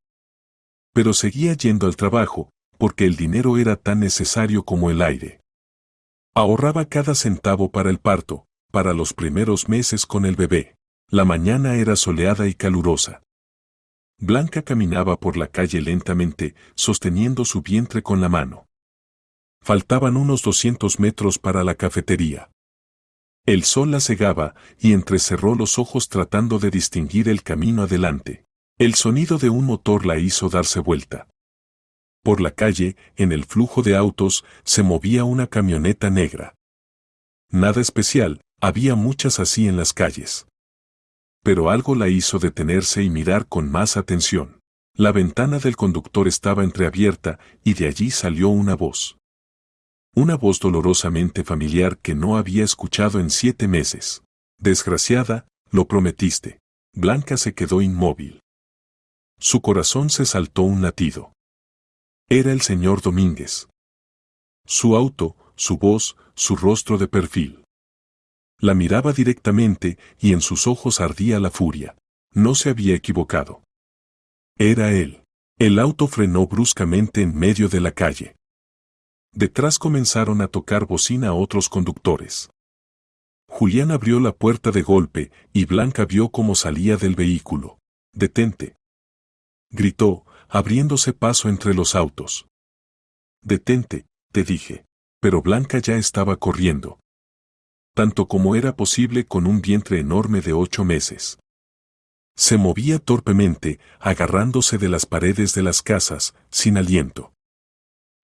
Pero seguía yendo al trabajo, porque el dinero era tan necesario como el aire. Ahorraba cada centavo para el parto, para los primeros meses con el bebé. La mañana era soleada y calurosa. Blanca caminaba por la calle lentamente, sosteniendo su vientre con la mano. Faltaban unos 200 metros para la cafetería. El sol la cegaba y entrecerró los ojos tratando de distinguir el camino adelante. El sonido de un motor la hizo darse vuelta. Por la calle, en el flujo de autos, se movía una camioneta negra. Nada especial, había muchas así en las calles. Pero algo la hizo detenerse y mirar con más atención. La ventana del conductor estaba entreabierta y de allí salió una voz. Una voz dolorosamente familiar que no había escuchado en 7 meses. Desgraciada, lo prometiste. Blanca se quedó inmóvil. Su corazón se saltó un latido. Era el señor Domínguez. Su auto, su voz, su rostro de perfil. La miraba directamente y en sus ojos ardía la furia. No se había equivocado. Era él. El auto frenó bruscamente en medio de la calle. Detrás comenzaron a tocar bocina otros conductores. Julián abrió la puerta de golpe y Blanca vio cómo salía del vehículo. «Detente», gritó, abriéndose paso entre los autos. «Detente», te dije. Pero Blanca ya estaba corriendo. Tanto como era posible con un vientre enorme de 8 meses. Se movía torpemente, agarrándose de las paredes de las casas, sin aliento.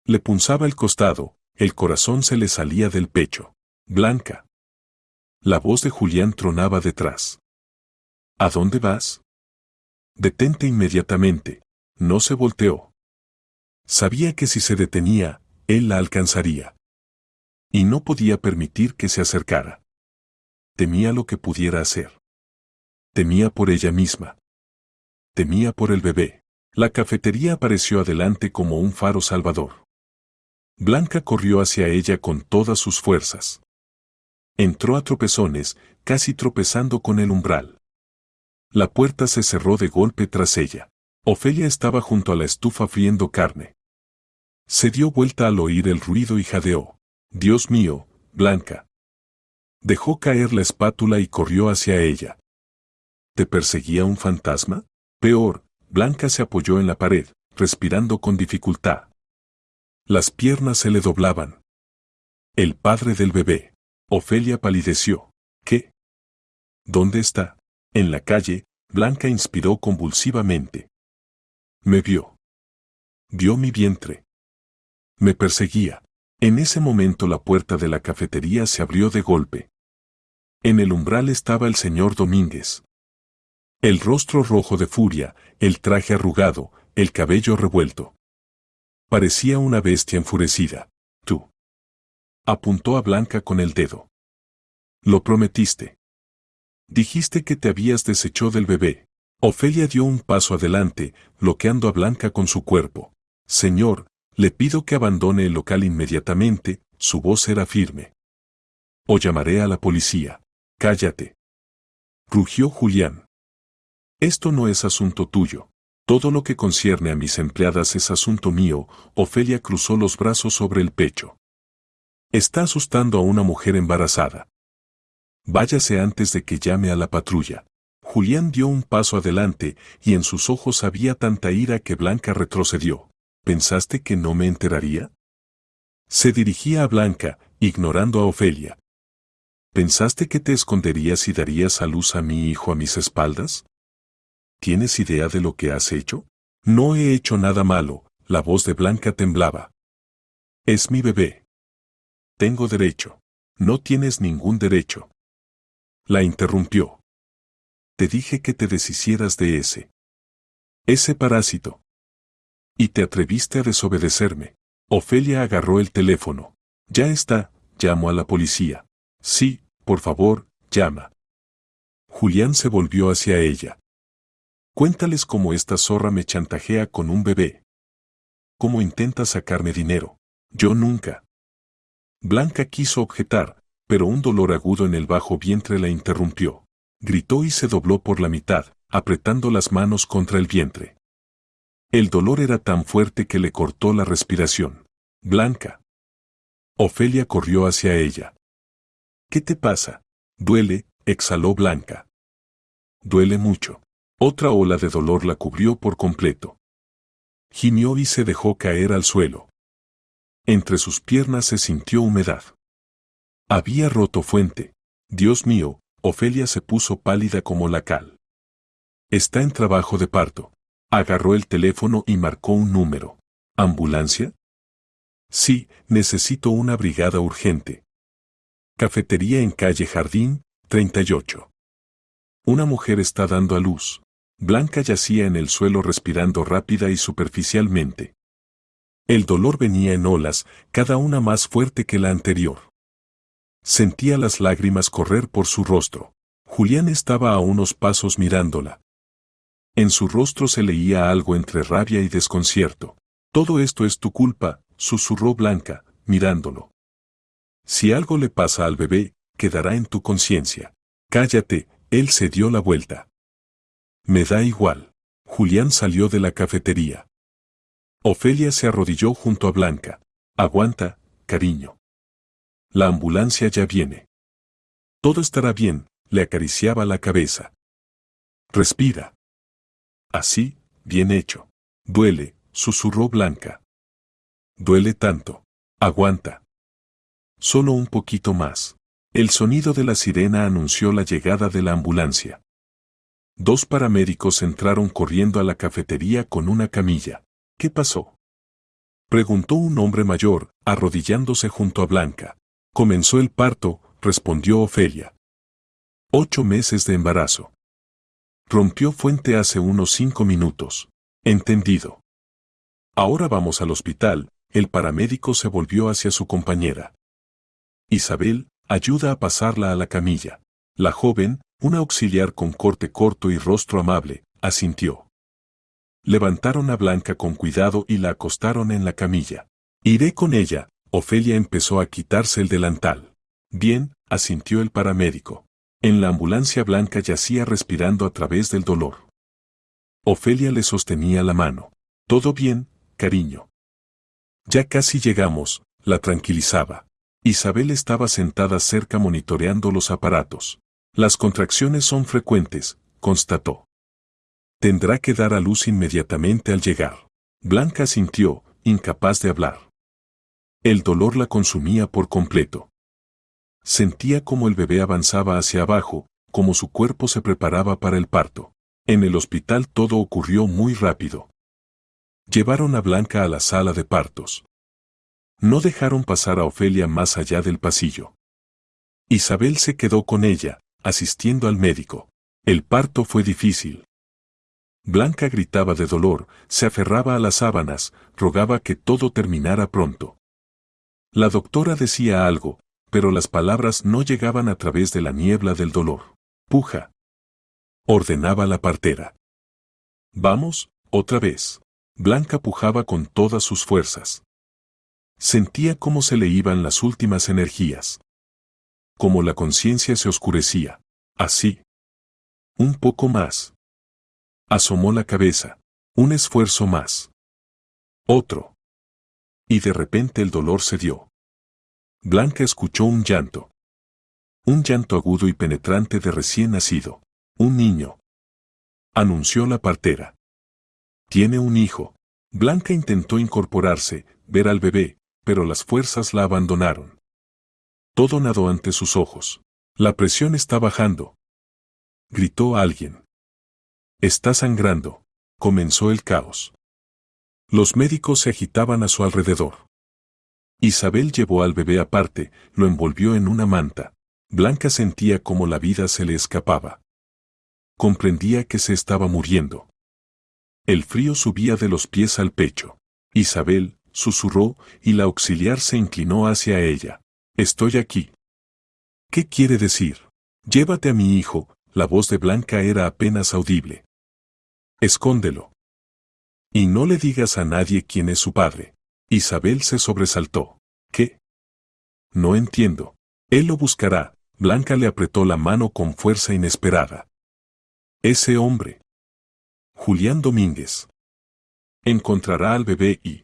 Le punzaba el costado, el corazón se le salía del pecho. «Blanca». La voz de Julián tronaba detrás. «¿A dónde vas?» «Detente inmediatamente». No se volteó. Sabía que si se detenía, él la alcanzaría. Y no podía permitir que se acercara. Temía lo que pudiera hacer. Temía por ella misma. Temía por el bebé. La cafetería apareció adelante como un faro salvador. Blanca corrió hacia ella con todas sus fuerzas. Entró a tropezones, casi tropezando con el umbral. La puerta se cerró de golpe tras ella. Ofelia estaba junto a la estufa friendo carne. Se dio vuelta al oír el ruido y jadeó. «Dios mío, Blanca». Dejó caer la espátula y corrió hacia ella. ¿Te perseguía un fantasma? Peor, Blanca se apoyó en la pared, respirando con dificultad. Las piernas se le doblaban. El padre del bebé. Ofelia palideció. ¿Qué? ¿Dónde está? En la calle, Blanca inspiró convulsivamente. Me vio. Vio mi vientre. Me perseguía. En ese momento la puerta de la cafetería se abrió de golpe. En el umbral estaba el señor Domínguez. El rostro rojo de furia, el traje arrugado, el cabello revuelto. Parecía una bestia enfurecida. «Tú». Apuntó a Blanca con el dedo. «Lo prometiste. Dijiste que te habías deshecho del bebé». Ofelia dio un paso adelante, bloqueando a Blanca con su cuerpo. «Señor, le pido que abandone el local inmediatamente», su voz era firme. «O llamaré a la policía». «Cállate», rugió Julián. «Esto no es asunto tuyo. Todo lo que concierne a mis empleadas es asunto mío». Ofelia cruzó los brazos sobre el pecho. «Está asustando a una mujer embarazada. Váyase antes de que llame a la patrulla». Julián dio un paso adelante y en sus ojos había tanta ira que Blanca retrocedió. «¿Pensaste que no me enteraría?» Se dirigía a Blanca, ignorando a Ofelia. «¿Pensaste que te esconderías y darías a luz a mi hijo a mis espaldas? ¿Tienes idea de lo que has hecho?» «No he hecho nada malo», la voz de Blanca temblaba. Es mi bebé. Tengo derecho. No tienes ningún derecho. La interrumpió. Te dije que te deshicieras de ese parásito. Y te atreviste a desobedecerme. Ofelia agarró el teléfono. Ya está, llamo a la policía. Sí, por favor, llama. Julián se volvió hacia ella. Cuéntales cómo esta zorra me chantajea con un bebé. Cómo intenta sacarme dinero. Yo nunca. Blanca quiso objetar, pero un dolor agudo en el bajo vientre la interrumpió. Gritó y se dobló por la mitad, apretando las manos contra el vientre. El dolor era tan fuerte que le cortó la respiración. Blanca. Ofelia corrió hacia ella. ¿Qué te pasa? Duele, exhaló Blanca. Duele mucho. Otra ola de dolor la cubrió por completo. Gimió y se dejó caer al suelo. Entre sus piernas se sintió humedad. Había roto fuente. Dios mío, Ofelia se puso pálida como la cal. Está en trabajo de parto. Agarró el teléfono y marcó un número. ¿Ambulancia? Sí, necesito una brigada urgente. Cafetería en calle Jardín, 38. Una mujer está dando a luz. Blanca yacía en el suelo respirando rápida y superficialmente. El dolor venía en olas, cada una más fuerte que la anterior. Sentía las lágrimas correr por su rostro. Julián estaba a unos pasos mirándola. En su rostro se leía algo entre rabia y desconcierto. Todo esto es tu culpa, susurró Blanca, mirándolo. Si algo le pasa al bebé, quedará en tu conciencia. Cállate, él se dio la vuelta. Me da igual. Julián salió de la cafetería. Ofelia se arrodilló junto a Blanca. Aguanta, cariño. La ambulancia ya viene. Todo estará bien, le acariciaba la cabeza. Respira. Así, bien hecho. Duele, susurró Blanca. Duele tanto. Aguanta. Solo un poquito más. El sonido de la sirena anunció la llegada de la ambulancia. 2 paramédicos entraron corriendo a la cafetería con una camilla. ¿Qué pasó? Preguntó un hombre mayor, arrodillándose junto a Blanca. Comenzó el parto, respondió Ofelia. 8 meses de embarazo. Rompió fuente hace unos 5 minutos. Entendido. Ahora vamos al hospital. El paramédico se volvió hacia su compañera. Isabel, ayuda a pasarla a la camilla. La joven, una auxiliar con corte corto y rostro amable, asintió. Levantaron a Blanca con cuidado y la acostaron en la camilla. Iré con ella. Ofelia empezó a quitarse el delantal. Bien, asintió el paramédico. En la ambulancia Blanca yacía respirando a través del dolor. Ofelia le sostenía la mano. Todo bien, cariño. Ya casi llegamos, la tranquilizaba. Isabel estaba sentada cerca monitoreando los aparatos. Las contracciones son frecuentes, constató. Tendrá que dar a luz inmediatamente al llegar. Blanca asintió, incapaz de hablar. El dolor la consumía por completo. Sentía como el bebé avanzaba hacia abajo, como su cuerpo se preparaba para el parto. En el hospital todo ocurrió muy rápido. Llevaron a Blanca a la sala de partos. No dejaron pasar a Ofelia más allá del pasillo. Isabel se quedó con ella, asistiendo al médico. El parto fue difícil. Blanca gritaba de dolor, se aferraba a las sábanas, rogaba que todo terminara pronto. La doctora decía algo, pero las palabras no llegaban a través de la niebla del dolor. Puja. Ordenaba la partera. Vamos, otra vez. Blanca pujaba con todas sus fuerzas. Sentía cómo se le iban las últimas energías. Como la conciencia se oscurecía. Así. Un poco más. Asomó la cabeza. Un esfuerzo más. Otro. Y de repente el dolor cedió. Blanca escuchó un llanto. Un llanto agudo y penetrante de recién nacido. Un niño. Anunció la partera. Tiene un hijo. Blanca intentó incorporarse, ver al bebé, pero las fuerzas la abandonaron. Todo nadó ante sus ojos. La presión está bajando. Gritó alguien. Está sangrando. Comenzó el caos. Los médicos se agitaban a su alrededor. Isabel llevó al bebé aparte, lo envolvió en una manta. Blanca sentía como la vida se le escapaba. Comprendía que se estaba muriendo. El frío subía de los pies al pecho. Isabel susurró y la auxiliar se inclinó hacia ella. Estoy aquí. ¿Qué quiere decir? Llévate a mi hijo. La voz de Blanca era apenas audible. Escóndelo. Y no le digas a nadie quién es su padre. Isabel se sobresaltó. ¿Qué? No entiendo. Él lo buscará. Blanca le apretó la mano con fuerza inesperada. Ese hombre. Julián Domínguez. Encontrará al bebé y...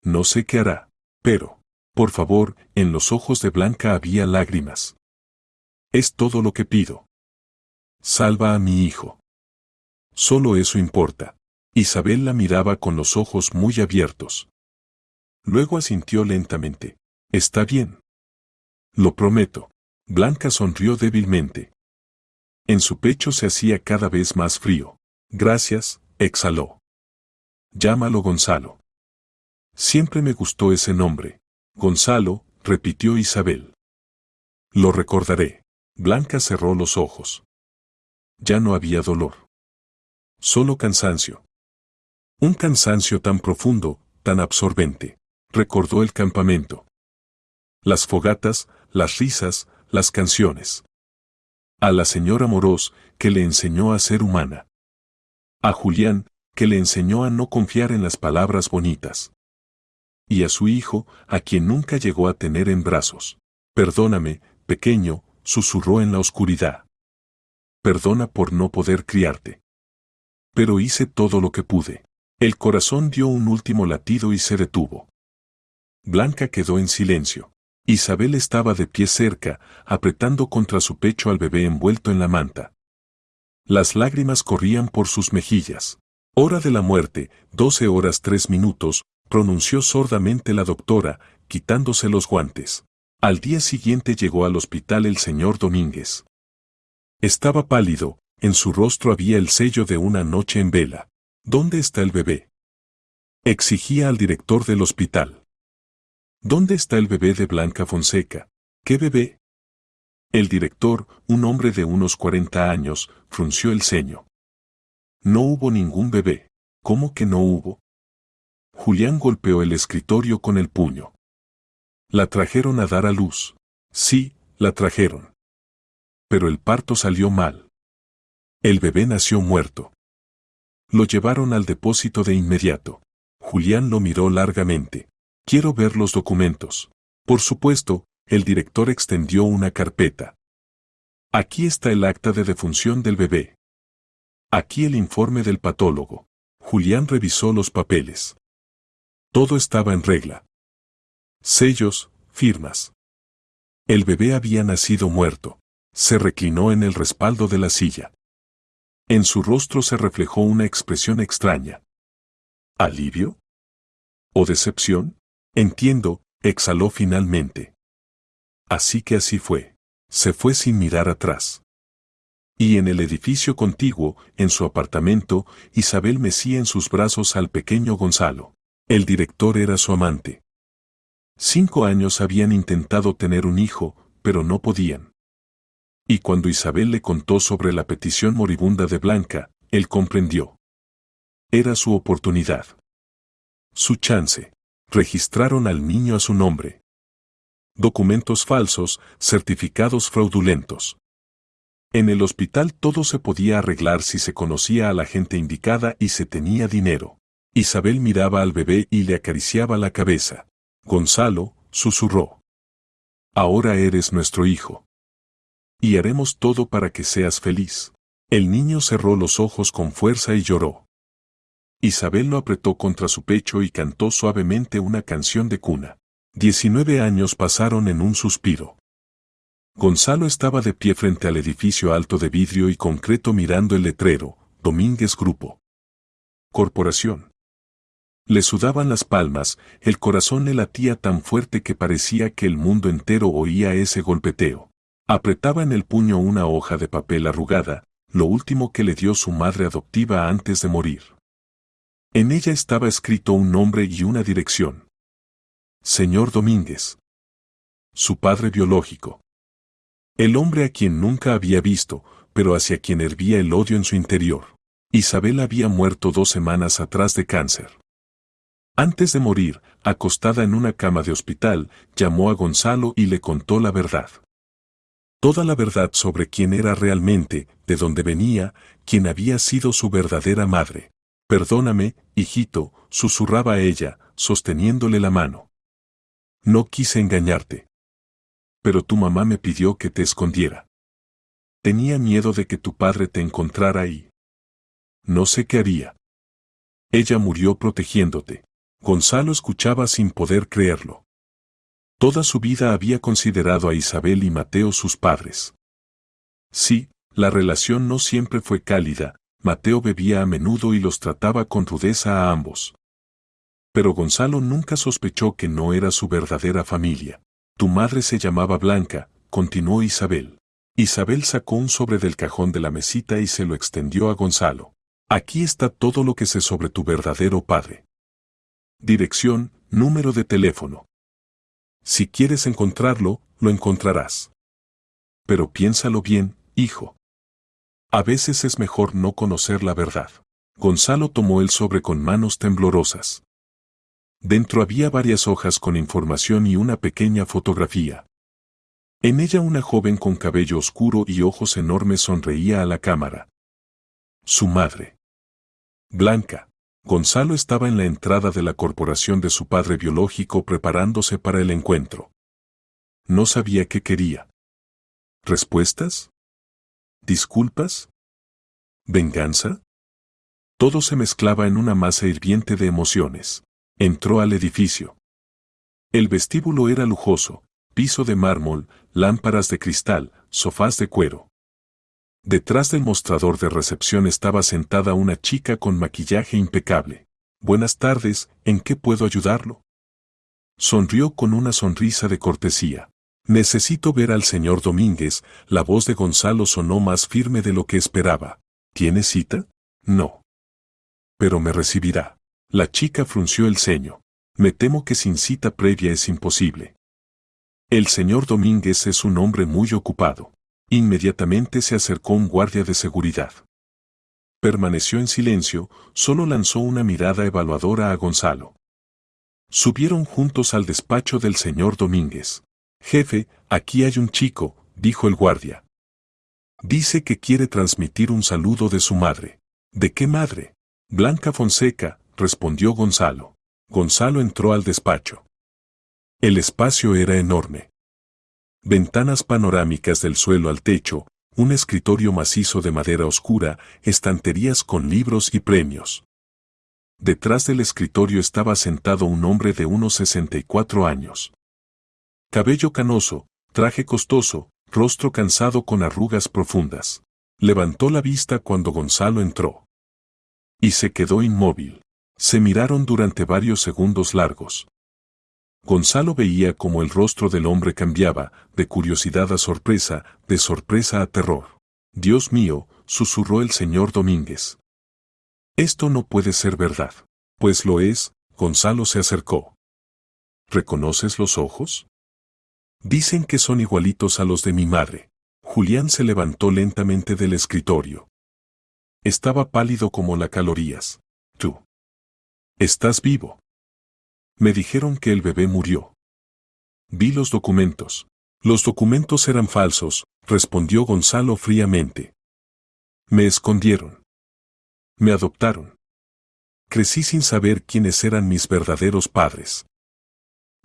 no sé qué hará, pero, por favor, en los ojos de Blanca había lágrimas. Es todo lo que pido. Salva a mi hijo. Solo eso importa. Isabel la miraba con los ojos muy abiertos. Luego asintió lentamente. Está bien. Lo prometo. Blanca sonrió débilmente. En su pecho se hacía cada vez más frío. Gracias, exhaló. Llámalo Gonzalo. Siempre me gustó ese nombre. Gonzalo, repitió Isabel. Lo recordaré. Blanca cerró los ojos. Ya no había dolor. Solo cansancio. Un cansancio tan profundo, tan absorbente. Recordó el campamento. Las fogatas, las risas, las canciones. A la señora Morós, que le enseñó a ser humana. A Julián, que le enseñó a no confiar en las palabras bonitas. Y a su hijo, a quien nunca llegó a tener en brazos. Perdóname, pequeño, susurró en la oscuridad. Perdona por no poder criarte. Pero hice todo lo que pude. El corazón dio un último latido y se detuvo. Blanca quedó en silencio. Isabel estaba de pie cerca, apretando contra su pecho al bebé envuelto en la manta. Las lágrimas corrían por sus mejillas. Hora de la muerte, 12 horas 3 minutos, pronunció sordamente la doctora, quitándose los guantes. Al día siguiente llegó al hospital el señor Domínguez. Estaba pálido, en su rostro había el sello de una noche en vela. ¿Dónde está el bebé? Exigía al director del hospital. ¿Dónde está el bebé de Blanca Fonseca? ¿Qué bebé? El director, un hombre de unos 40 años, frunció el ceño. No hubo ningún bebé. ¿Cómo que no hubo? Julián golpeó el escritorio con el puño. La trajeron a dar a luz. Sí, la trajeron. Pero el parto salió mal. El bebé nació muerto. Lo llevaron al depósito de inmediato. Julián lo miró largamente. Quiero ver los documentos. Por supuesto, el director extendió una carpeta. Aquí está el acta de defunción del bebé. Aquí el informe del patólogo. Julián revisó los papeles. Todo estaba en regla. Sellos, firmas. El bebé había nacido muerto. Se reclinó en el respaldo de la silla. En su rostro se reflejó una expresión extraña. ¿Alivio? ¿O decepción? Entiendo, exhaló finalmente. Así que así fue. Se fue sin mirar atrás. Y en el edificio contiguo, en su apartamento, Isabel mecía en sus brazos al pequeño Gonzalo. El director era su amante. 5 años habían intentado tener un hijo, pero no podían. Y cuando Isabel le contó sobre la petición moribunda de Blanca, él comprendió. Era su oportunidad. Su chance. Registraron al niño a su nombre. Documentos falsos, certificados fraudulentos. En el hospital todo se podía arreglar si se conocía a la gente indicada y se tenía dinero. Isabel miraba al bebé y le acariciaba la cabeza. Gonzalo, susurró. Ahora eres nuestro hijo. Y haremos todo para que seas feliz. El niño cerró los ojos con fuerza y lloró. Isabel lo apretó contra su pecho y cantó suavemente una canción de cuna. 19 años pasaron en un suspiro. Gonzalo estaba de pie frente al edificio alto de vidrio y concreto mirando el letrero, Domínguez Grupo. Corporación. Le sudaban las palmas, el corazón le latía tan fuerte que parecía que el mundo entero oía ese golpeteo. Apretaba en el puño una hoja de papel arrugada, lo último que le dio su madre adoptiva antes de morir. En ella estaba escrito un nombre y una dirección. Señor Domínguez. Su padre biológico. El hombre a quien nunca había visto, pero hacia quien hervía el odio en su interior. Isabel había muerto 2 semanas atrás de cáncer. Antes de morir, acostada en una cama de hospital, llamó a Gonzalo y le contó la verdad. Toda la verdad sobre quién era realmente, de dónde venía, quién había sido su verdadera madre. Perdóname, hijito, susurraba ella, sosteniéndole la mano. No quise engañarte. Pero tu mamá me pidió que te escondiera. Tenía miedo de que tu padre te encontrara y... no sé qué haría. Ella murió protegiéndote. Gonzalo escuchaba sin poder creerlo. Toda su vida había considerado a Isabel y Mateo sus padres. Sí, la relación no siempre fue cálida, Mateo bebía a menudo y los trataba con rudeza a ambos. Pero Gonzalo nunca sospechó que no era su verdadera familia. Tu madre se llamaba Blanca, continuó Isabel. Isabel sacó un sobre del cajón de la mesita y se lo extendió a Gonzalo. Aquí está todo lo que sé sobre tu verdadero padre. Dirección, número de teléfono. Si quieres encontrarlo, lo encontrarás. Pero piénsalo bien, hijo. A veces es mejor no conocer la verdad. Gonzalo tomó el sobre con manos temblorosas. Dentro había varias hojas con información y una pequeña fotografía. En ella una joven con cabello oscuro y ojos enormes sonreía a la cámara. Su madre. Blanca. Gonzalo estaba en la entrada de la corporación de su padre biológico preparándose para el encuentro. No sabía qué quería. ¿Respuestas? ¿Disculpas? ¿Venganza? Todo se mezclaba en una masa hirviente de emociones. Entró al edificio. El vestíbulo era lujoso, piso de mármol, lámparas de cristal, sofás de cuero. Detrás del mostrador de recepción estaba sentada una chica con maquillaje impecable. Buenas tardes, ¿en qué puedo ayudarlo? Sonrió con una sonrisa de cortesía. Necesito ver al señor Domínguez. La voz de Gonzalo sonó más firme de lo que esperaba. ¿Tiene cita? No. Pero me recibirá. La chica frunció el ceño. Me temo que sin cita previa es imposible. El señor Domínguez es un hombre muy ocupado. Inmediatamente se acercó un guardia de seguridad. Permaneció en silencio, solo lanzó una mirada evaluadora a Gonzalo. Subieron juntos al despacho del señor Domínguez. Jefe, aquí hay un chico, dijo el guardia. Dice que quiere transmitir un saludo de su madre. ¿De qué madre? Blanca Fonseca, respondió Gonzalo. Gonzalo entró al despacho. El espacio era enorme. Ventanas panorámicas del suelo al techo, un escritorio macizo de madera oscura, estanterías con libros y premios. Detrás del escritorio estaba sentado un hombre de unos 64 años. Cabello canoso, traje costoso, rostro cansado con arrugas profundas. Levantó la vista cuando Gonzalo entró. Y se quedó inmóvil. Se miraron durante varios segundos largos. Gonzalo veía cómo el rostro del hombre cambiaba, de curiosidad a sorpresa, de sorpresa a terror. Dios mío, susurró el señor Domínguez. Esto no puede ser verdad. Pues lo es, Gonzalo se acercó. ¿Reconoces los ojos? Dicen que son igualitos a los de mi madre. Julián se levantó lentamente del escritorio. Estaba pálido como las calorías. Tú. ¿Estás vivo? Me dijeron que el bebé murió. Vi los documentos. Los documentos eran falsos, respondió Gonzalo fríamente. Me escondieron. Me adoptaron. Crecí sin saber quiénes eran mis verdaderos padres.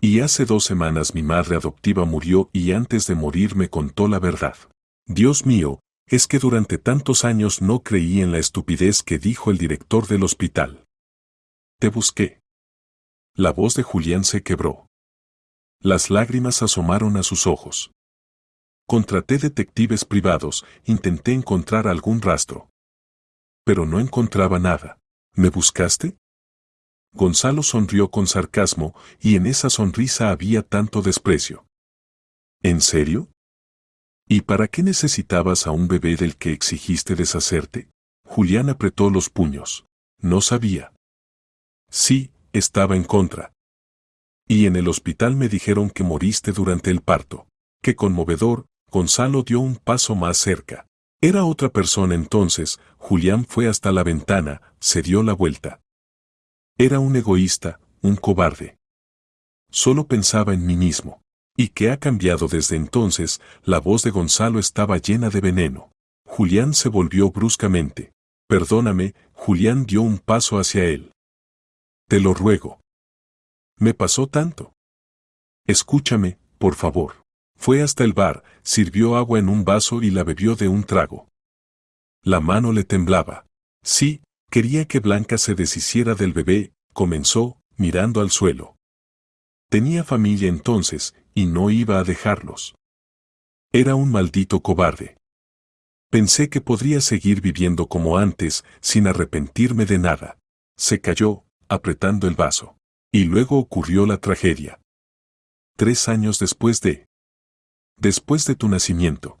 Y hace 2 semanas mi madre adoptiva murió y antes de morir me contó la verdad. Dios mío, es que durante tantos años no creí en la estupidez que dijo el director del hospital. Te busqué. La voz de Julián se quebró. Las lágrimas asomaron a sus ojos. Contraté detectives privados, intenté encontrar algún rastro. Pero no encontraba nada. ¿Me buscaste? Gonzalo sonrió con sarcasmo, y en esa sonrisa había tanto desprecio. ¿En serio? ¿Y para qué necesitabas a un bebé del que exigiste deshacerte? Julián apretó los puños. No sabía. Sí, estaba en contra. Y en el hospital me dijeron que moriste durante el parto. Qué conmovedor. Gonzalo dio un paso más cerca. Era otra persona entonces. Julián fue hasta la ventana, se dio la vuelta. Era un egoísta, un cobarde. Solo pensaba en mí mismo. ¿Y qué ha cambiado desde entonces? La voz de Gonzalo estaba llena de veneno. Julián se volvió bruscamente. Perdóname. Julián dio un paso hacia él. Te lo ruego. Me pasó tanto. Escúchame, por favor. Fue hasta el bar, sirvió agua en un vaso y la bebió de un trago. La mano le temblaba. Sí, quería que Blanca se deshiciera del bebé, comenzó, mirando al suelo. Tenía familia entonces, y no iba a dejarlos. Era un maldito cobarde. Pensé que podría seguir viviendo como antes, sin arrepentirme de nada. Se cayó, apretando el vaso. Y luego ocurrió la tragedia. 3 años después de tu nacimiento.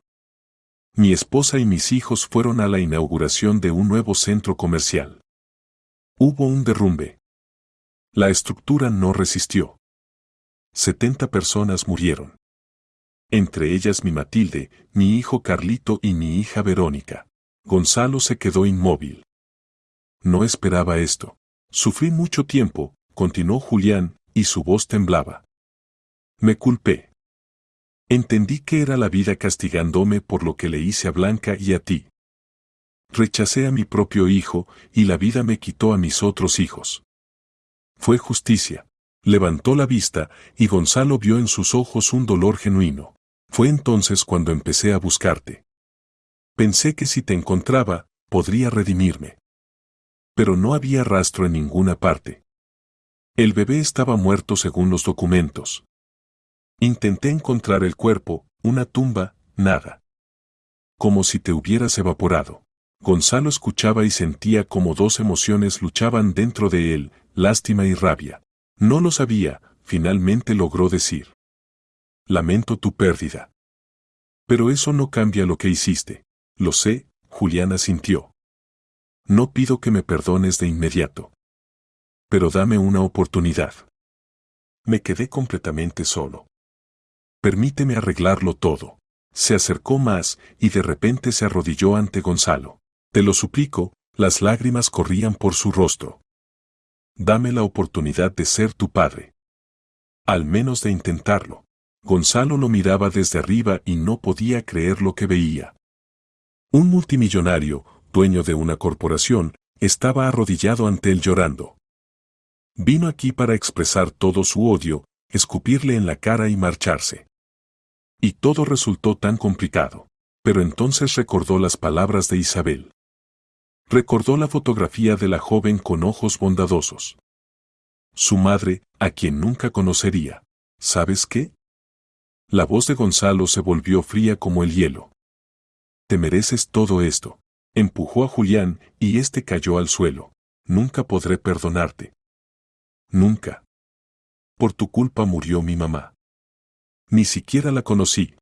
Mi esposa y mis hijos fueron a la inauguración de un nuevo centro comercial. Hubo un derrumbe. La estructura no resistió. 70 personas murieron. Entre ellas mi Matilde, mi hijo Carlito y mi hija Verónica. Gonzalo se quedó inmóvil. No esperaba esto. Sufrí mucho tiempo, continuó Julián, y su voz temblaba. Me culpé. Entendí que era la vida castigándome por lo que le hice a Blanca y a ti. Rechacé a mi propio hijo, y la vida me quitó a mis otros hijos. Fue justicia. Levantó la vista, y Gonzalo vio en sus ojos un dolor genuino. Fue entonces cuando empecé a buscarte. Pensé que si te encontraba, podría redimirme. Pero no había rastro en ninguna parte. El bebé estaba muerto según los documentos. Intenté encontrar el cuerpo, una tumba, nada. Como si te hubieras evaporado. Gonzalo escuchaba y sentía como 2 emociones luchaban dentro de él, lástima y rabia. No lo sabía, finalmente logró decir. Lamento tu pérdida. Pero eso no cambia lo que hiciste. Lo sé, Juliana sintió. No pido que me perdones de inmediato. Pero dame una oportunidad. Me quedé completamente solo. Permíteme arreglarlo todo. Se acercó más y de repente se arrodilló ante Gonzalo. Te lo suplico, las lágrimas corrían por su rostro. Dame la oportunidad de ser tu padre. Al menos de intentarlo. Gonzalo lo miraba desde arriba y no podía creer lo que veía. Un multimillonario, dueño de una corporación, estaba arrodillado ante él llorando. Vino aquí para expresar todo su odio, escupirle en la cara y marcharse. Y todo resultó tan complicado. Pero entonces recordó las palabras de Isabel. Recordó la fotografía de la joven con ojos bondadosos. Su madre, a quien nunca conocería. ¿Sabes qué? La voz de Gonzalo se volvió fría como el hielo. Te mereces todo esto. Empujó a Julián y éste cayó al suelo. Nunca podré perdonarte. Nunca. Por tu culpa murió mi mamá. Ni siquiera la conocí.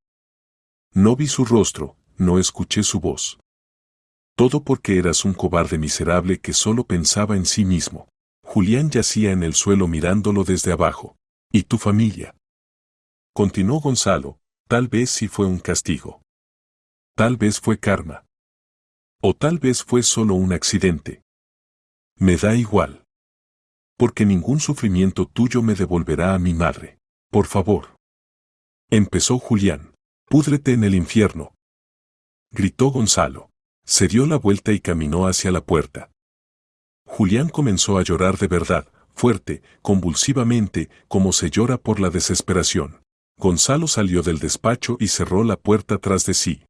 No vi su rostro, no escuché su voz. Todo porque eras un cobarde miserable que solo pensaba en sí mismo. Julián yacía en el suelo mirándolo desde abajo. ¿Y tu familia? Continuó Gonzalo, tal vez sí fue un castigo. Tal vez fue karma. O tal vez fue solo un accidente. Me da igual. Porque ningún sufrimiento tuyo me devolverá a mi madre. Por favor. Empezó Julián. Púdrete en el infierno. Gritó Gonzalo. Se dio la vuelta y caminó hacia la puerta. Julián comenzó a llorar de verdad, fuerte, convulsivamente, como se llora por la desesperación. Gonzalo salió del despacho y cerró la puerta tras de sí.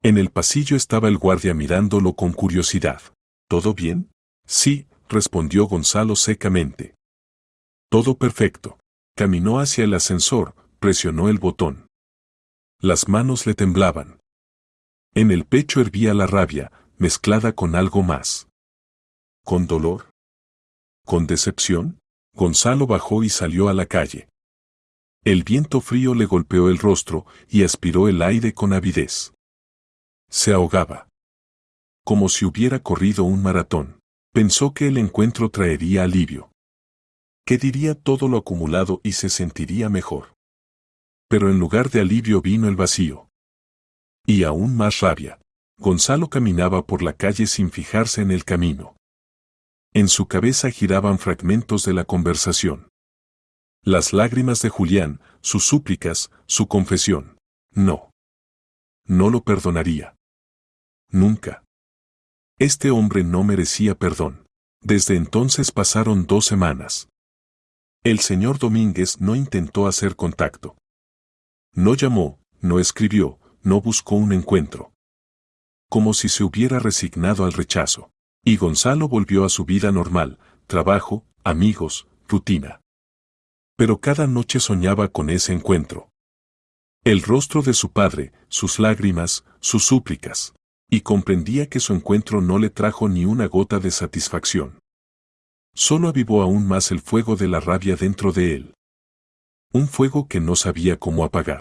En el pasillo estaba el guardia mirándolo con curiosidad. ¿Todo bien? Sí, respondió Gonzalo secamente. Todo perfecto. Caminó hacia el ascensor, presionó el botón. Las manos le temblaban. En el pecho hervía la rabia, mezclada con algo más. ¿Con dolor? ¿Con decepción? Gonzalo bajó y salió a la calle. El viento frío le golpeó el rostro y aspiró el aire con avidez. Se ahogaba. Como si hubiera corrido un maratón. Pensó que el encuentro traería alivio. que diría todo lo acumulado y se sentiría mejor. Pero en lugar de alivio vino el vacío. Y aún más rabia. Gonzalo caminaba por la calle sin fijarse en el camino. En su cabeza giraban fragmentos de la conversación. Las lágrimas de Julián, sus súplicas, su confesión. No. No lo perdonaría. Nunca. Este hombre no merecía perdón. Desde entonces pasaron 2 semanas. El señor Domínguez no intentó hacer contacto. No llamó, no escribió, no buscó un encuentro. Como si se hubiera resignado al rechazo. Y Gonzalo volvió a su vida normal, trabajo, amigos, rutina. Pero cada noche soñaba con ese encuentro. El rostro de su padre, sus lágrimas, sus súplicas. Y comprendía que su encuentro no le trajo ni una gota de satisfacción. Solo avivó aún más el fuego de la rabia dentro de él. Un fuego que no sabía cómo apagar.